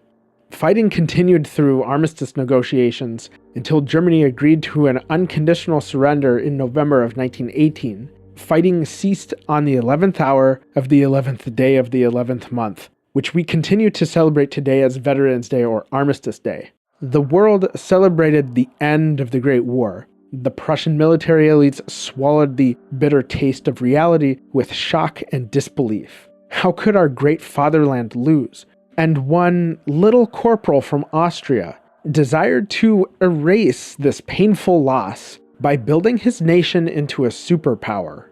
Fighting continued through armistice negotiations until Germany agreed to an unconditional surrender in November of 1918. Fighting ceased on the 11th hour of the 11th day of the 11th month, which we continue to celebrate today as Veterans Day or Armistice Day. The world celebrated the end of the Great War. The Prussian military elites swallowed the bitter taste of reality with shock and disbelief. How could our great fatherland lose? And one little corporal from Austria desired to erase this painful loss by building his nation into a superpower.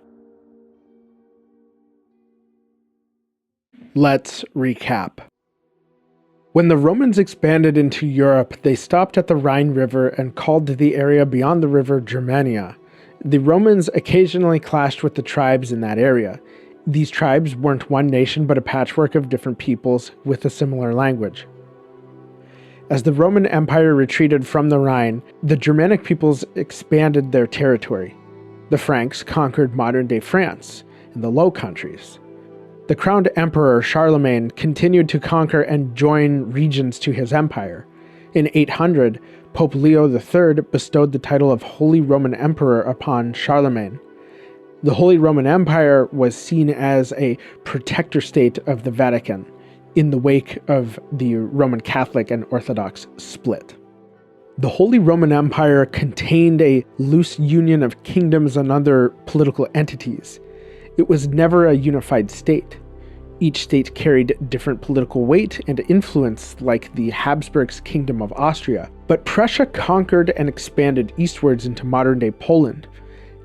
Let's recap. When the Romans expanded into Europe, they stopped at the Rhine River and called the area beyond the river Germania. The Romans occasionally clashed with the tribes in that area. These tribes weren't one nation but a patchwork of different peoples with a similar language. As the Roman Empire retreated from the Rhine, the Germanic peoples expanded their territory. The Franks conquered modern-day France and the Low Countries. The crowned emperor Charlemagne continued to conquer and join regions to his empire. In 800, Pope Leo III bestowed the title of Holy Roman Emperor upon Charlemagne. The Holy Roman Empire was seen as a protector state of the Vatican in the wake of the Roman Catholic and Orthodox split. The Holy Roman Empire contained a loose union of kingdoms and other political entities. It was never a unified state. Each state carried different political weight and influence, like the Habsburgs' Kingdom of Austria, but Prussia conquered and expanded eastwards into modern-day Poland.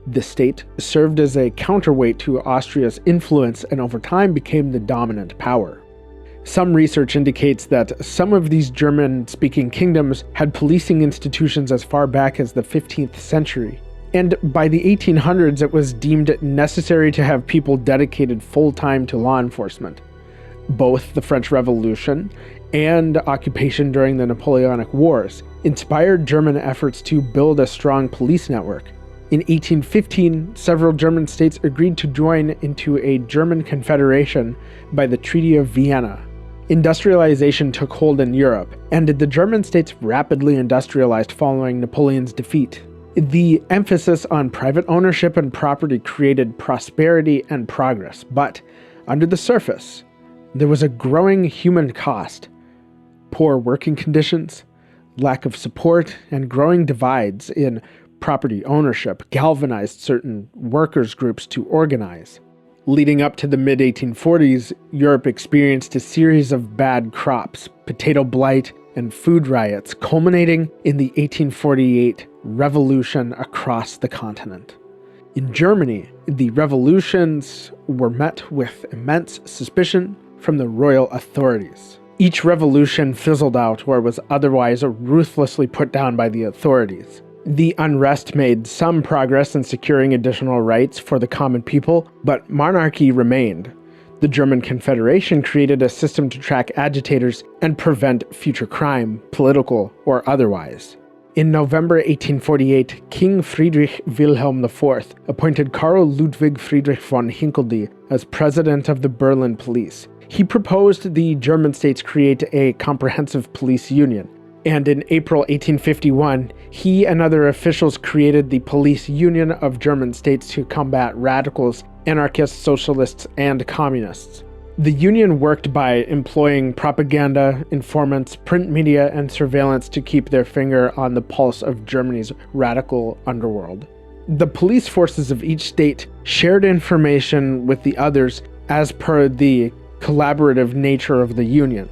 The state served as a counterweight to Austria's influence and over time became the dominant power. Some research indicates that some of these German-speaking kingdoms had policing institutions as far back as the 15th century. And by the 1800s, it was deemed necessary to have people dedicated full-time to law enforcement. Both the French Revolution and occupation during the Napoleonic Wars inspired German efforts to build a strong police network. In 1815, several German states agreed to join into a German Confederation by the Treaty of Vienna. Industrialization took hold in Europe, and the German states rapidly industrialized following Napoleon's defeat. The emphasis on private ownership and property created prosperity and progress, but under the surface, there was a growing human cost. Poor working conditions, lack of support, and growing divides in property ownership galvanized certain workers' groups to organize. Leading up to the mid-1840s, Europe experienced a series of bad crops, potato blight, and food riots, culminating in the 1848 revolution across the continent. In Germany, the revolutions were met with immense suspicion from the royal authorities. Each revolution fizzled out or was otherwise ruthlessly put down by the authorities. The unrest made some progress in securing additional rights for the common people, but monarchy remained. The German Confederation created a system to track agitators and prevent future crime, political or otherwise. In November 1848, King Friedrich Wilhelm IV appointed Karl Ludwig Friedrich von Hinkeldy as president of the Berlin Police. He proposed the German states create a comprehensive police union. And in April 1851, he and other officials created the Police Union of German States to combat radicals, anarchists, socialists, and communists. The union worked by employing propaganda, informants, print media, and surveillance to keep their finger on the pulse of Germany's radical underworld. The police forces of each state shared information with the others as per the collaborative nature of the union.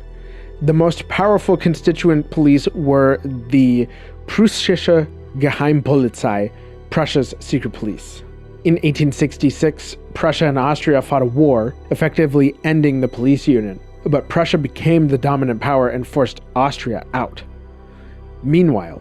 The most powerful constituent police were the Preußische Geheimpolizei, Prussia's secret police. In 1866, Prussia and Austria fought a war, effectively ending the police union, but Prussia became the dominant power and forced Austria out. Meanwhile,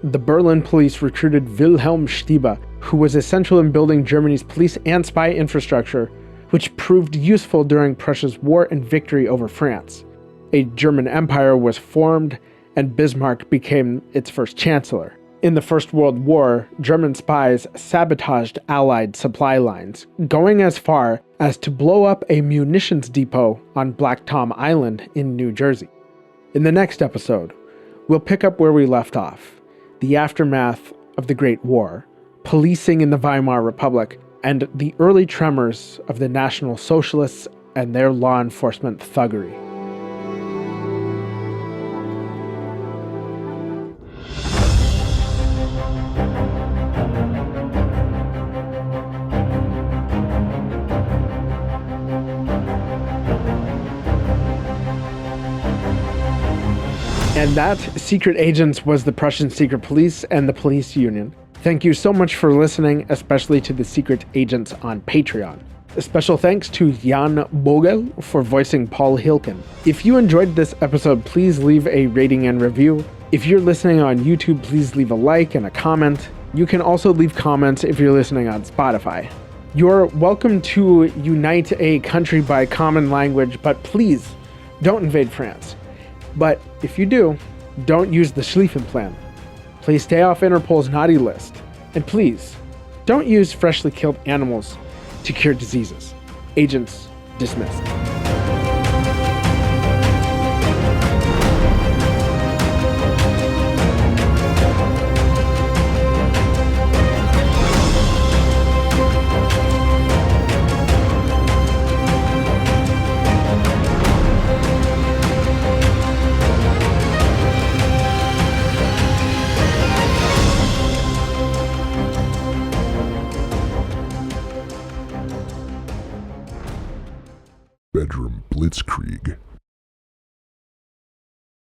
the Berlin police recruited Wilhelm Stieber, who was essential in building Germany's police and spy infrastructure, which proved useful during Prussia's war and victory over France. A German empire was formed, and Bismarck became its first chancellor. In the First World War, German spies sabotaged Allied supply lines, going as far as to blow up a munitions depot on Black Tom Island in New Jersey. In the next episode, we'll pick up where we left off, the aftermath of the Great War, policing in the Weimar Republic, and the early tremors of the National Socialists and their law enforcement thuggery. And that, Secret Agents, was the Prussian Secret Police and the Police Union. Thank you so much for listening, especially to the Secret Agents on Patreon. A special thanks to Jan Bogel for voicing Paul Hilken. If you enjoyed this episode, please leave a rating and review. If you're listening on YouTube, please leave a like and a comment. You can also leave comments if you're listening on Spotify. You're welcome to unite a country by common language, but please don't invade France. But if you do, don't use the Schlieffen Plan. Please stay off Interpol's naughty list. And please, don't use freshly killed animals to cure diseases. Agents dismissed. Bedroom Blitzkrieg.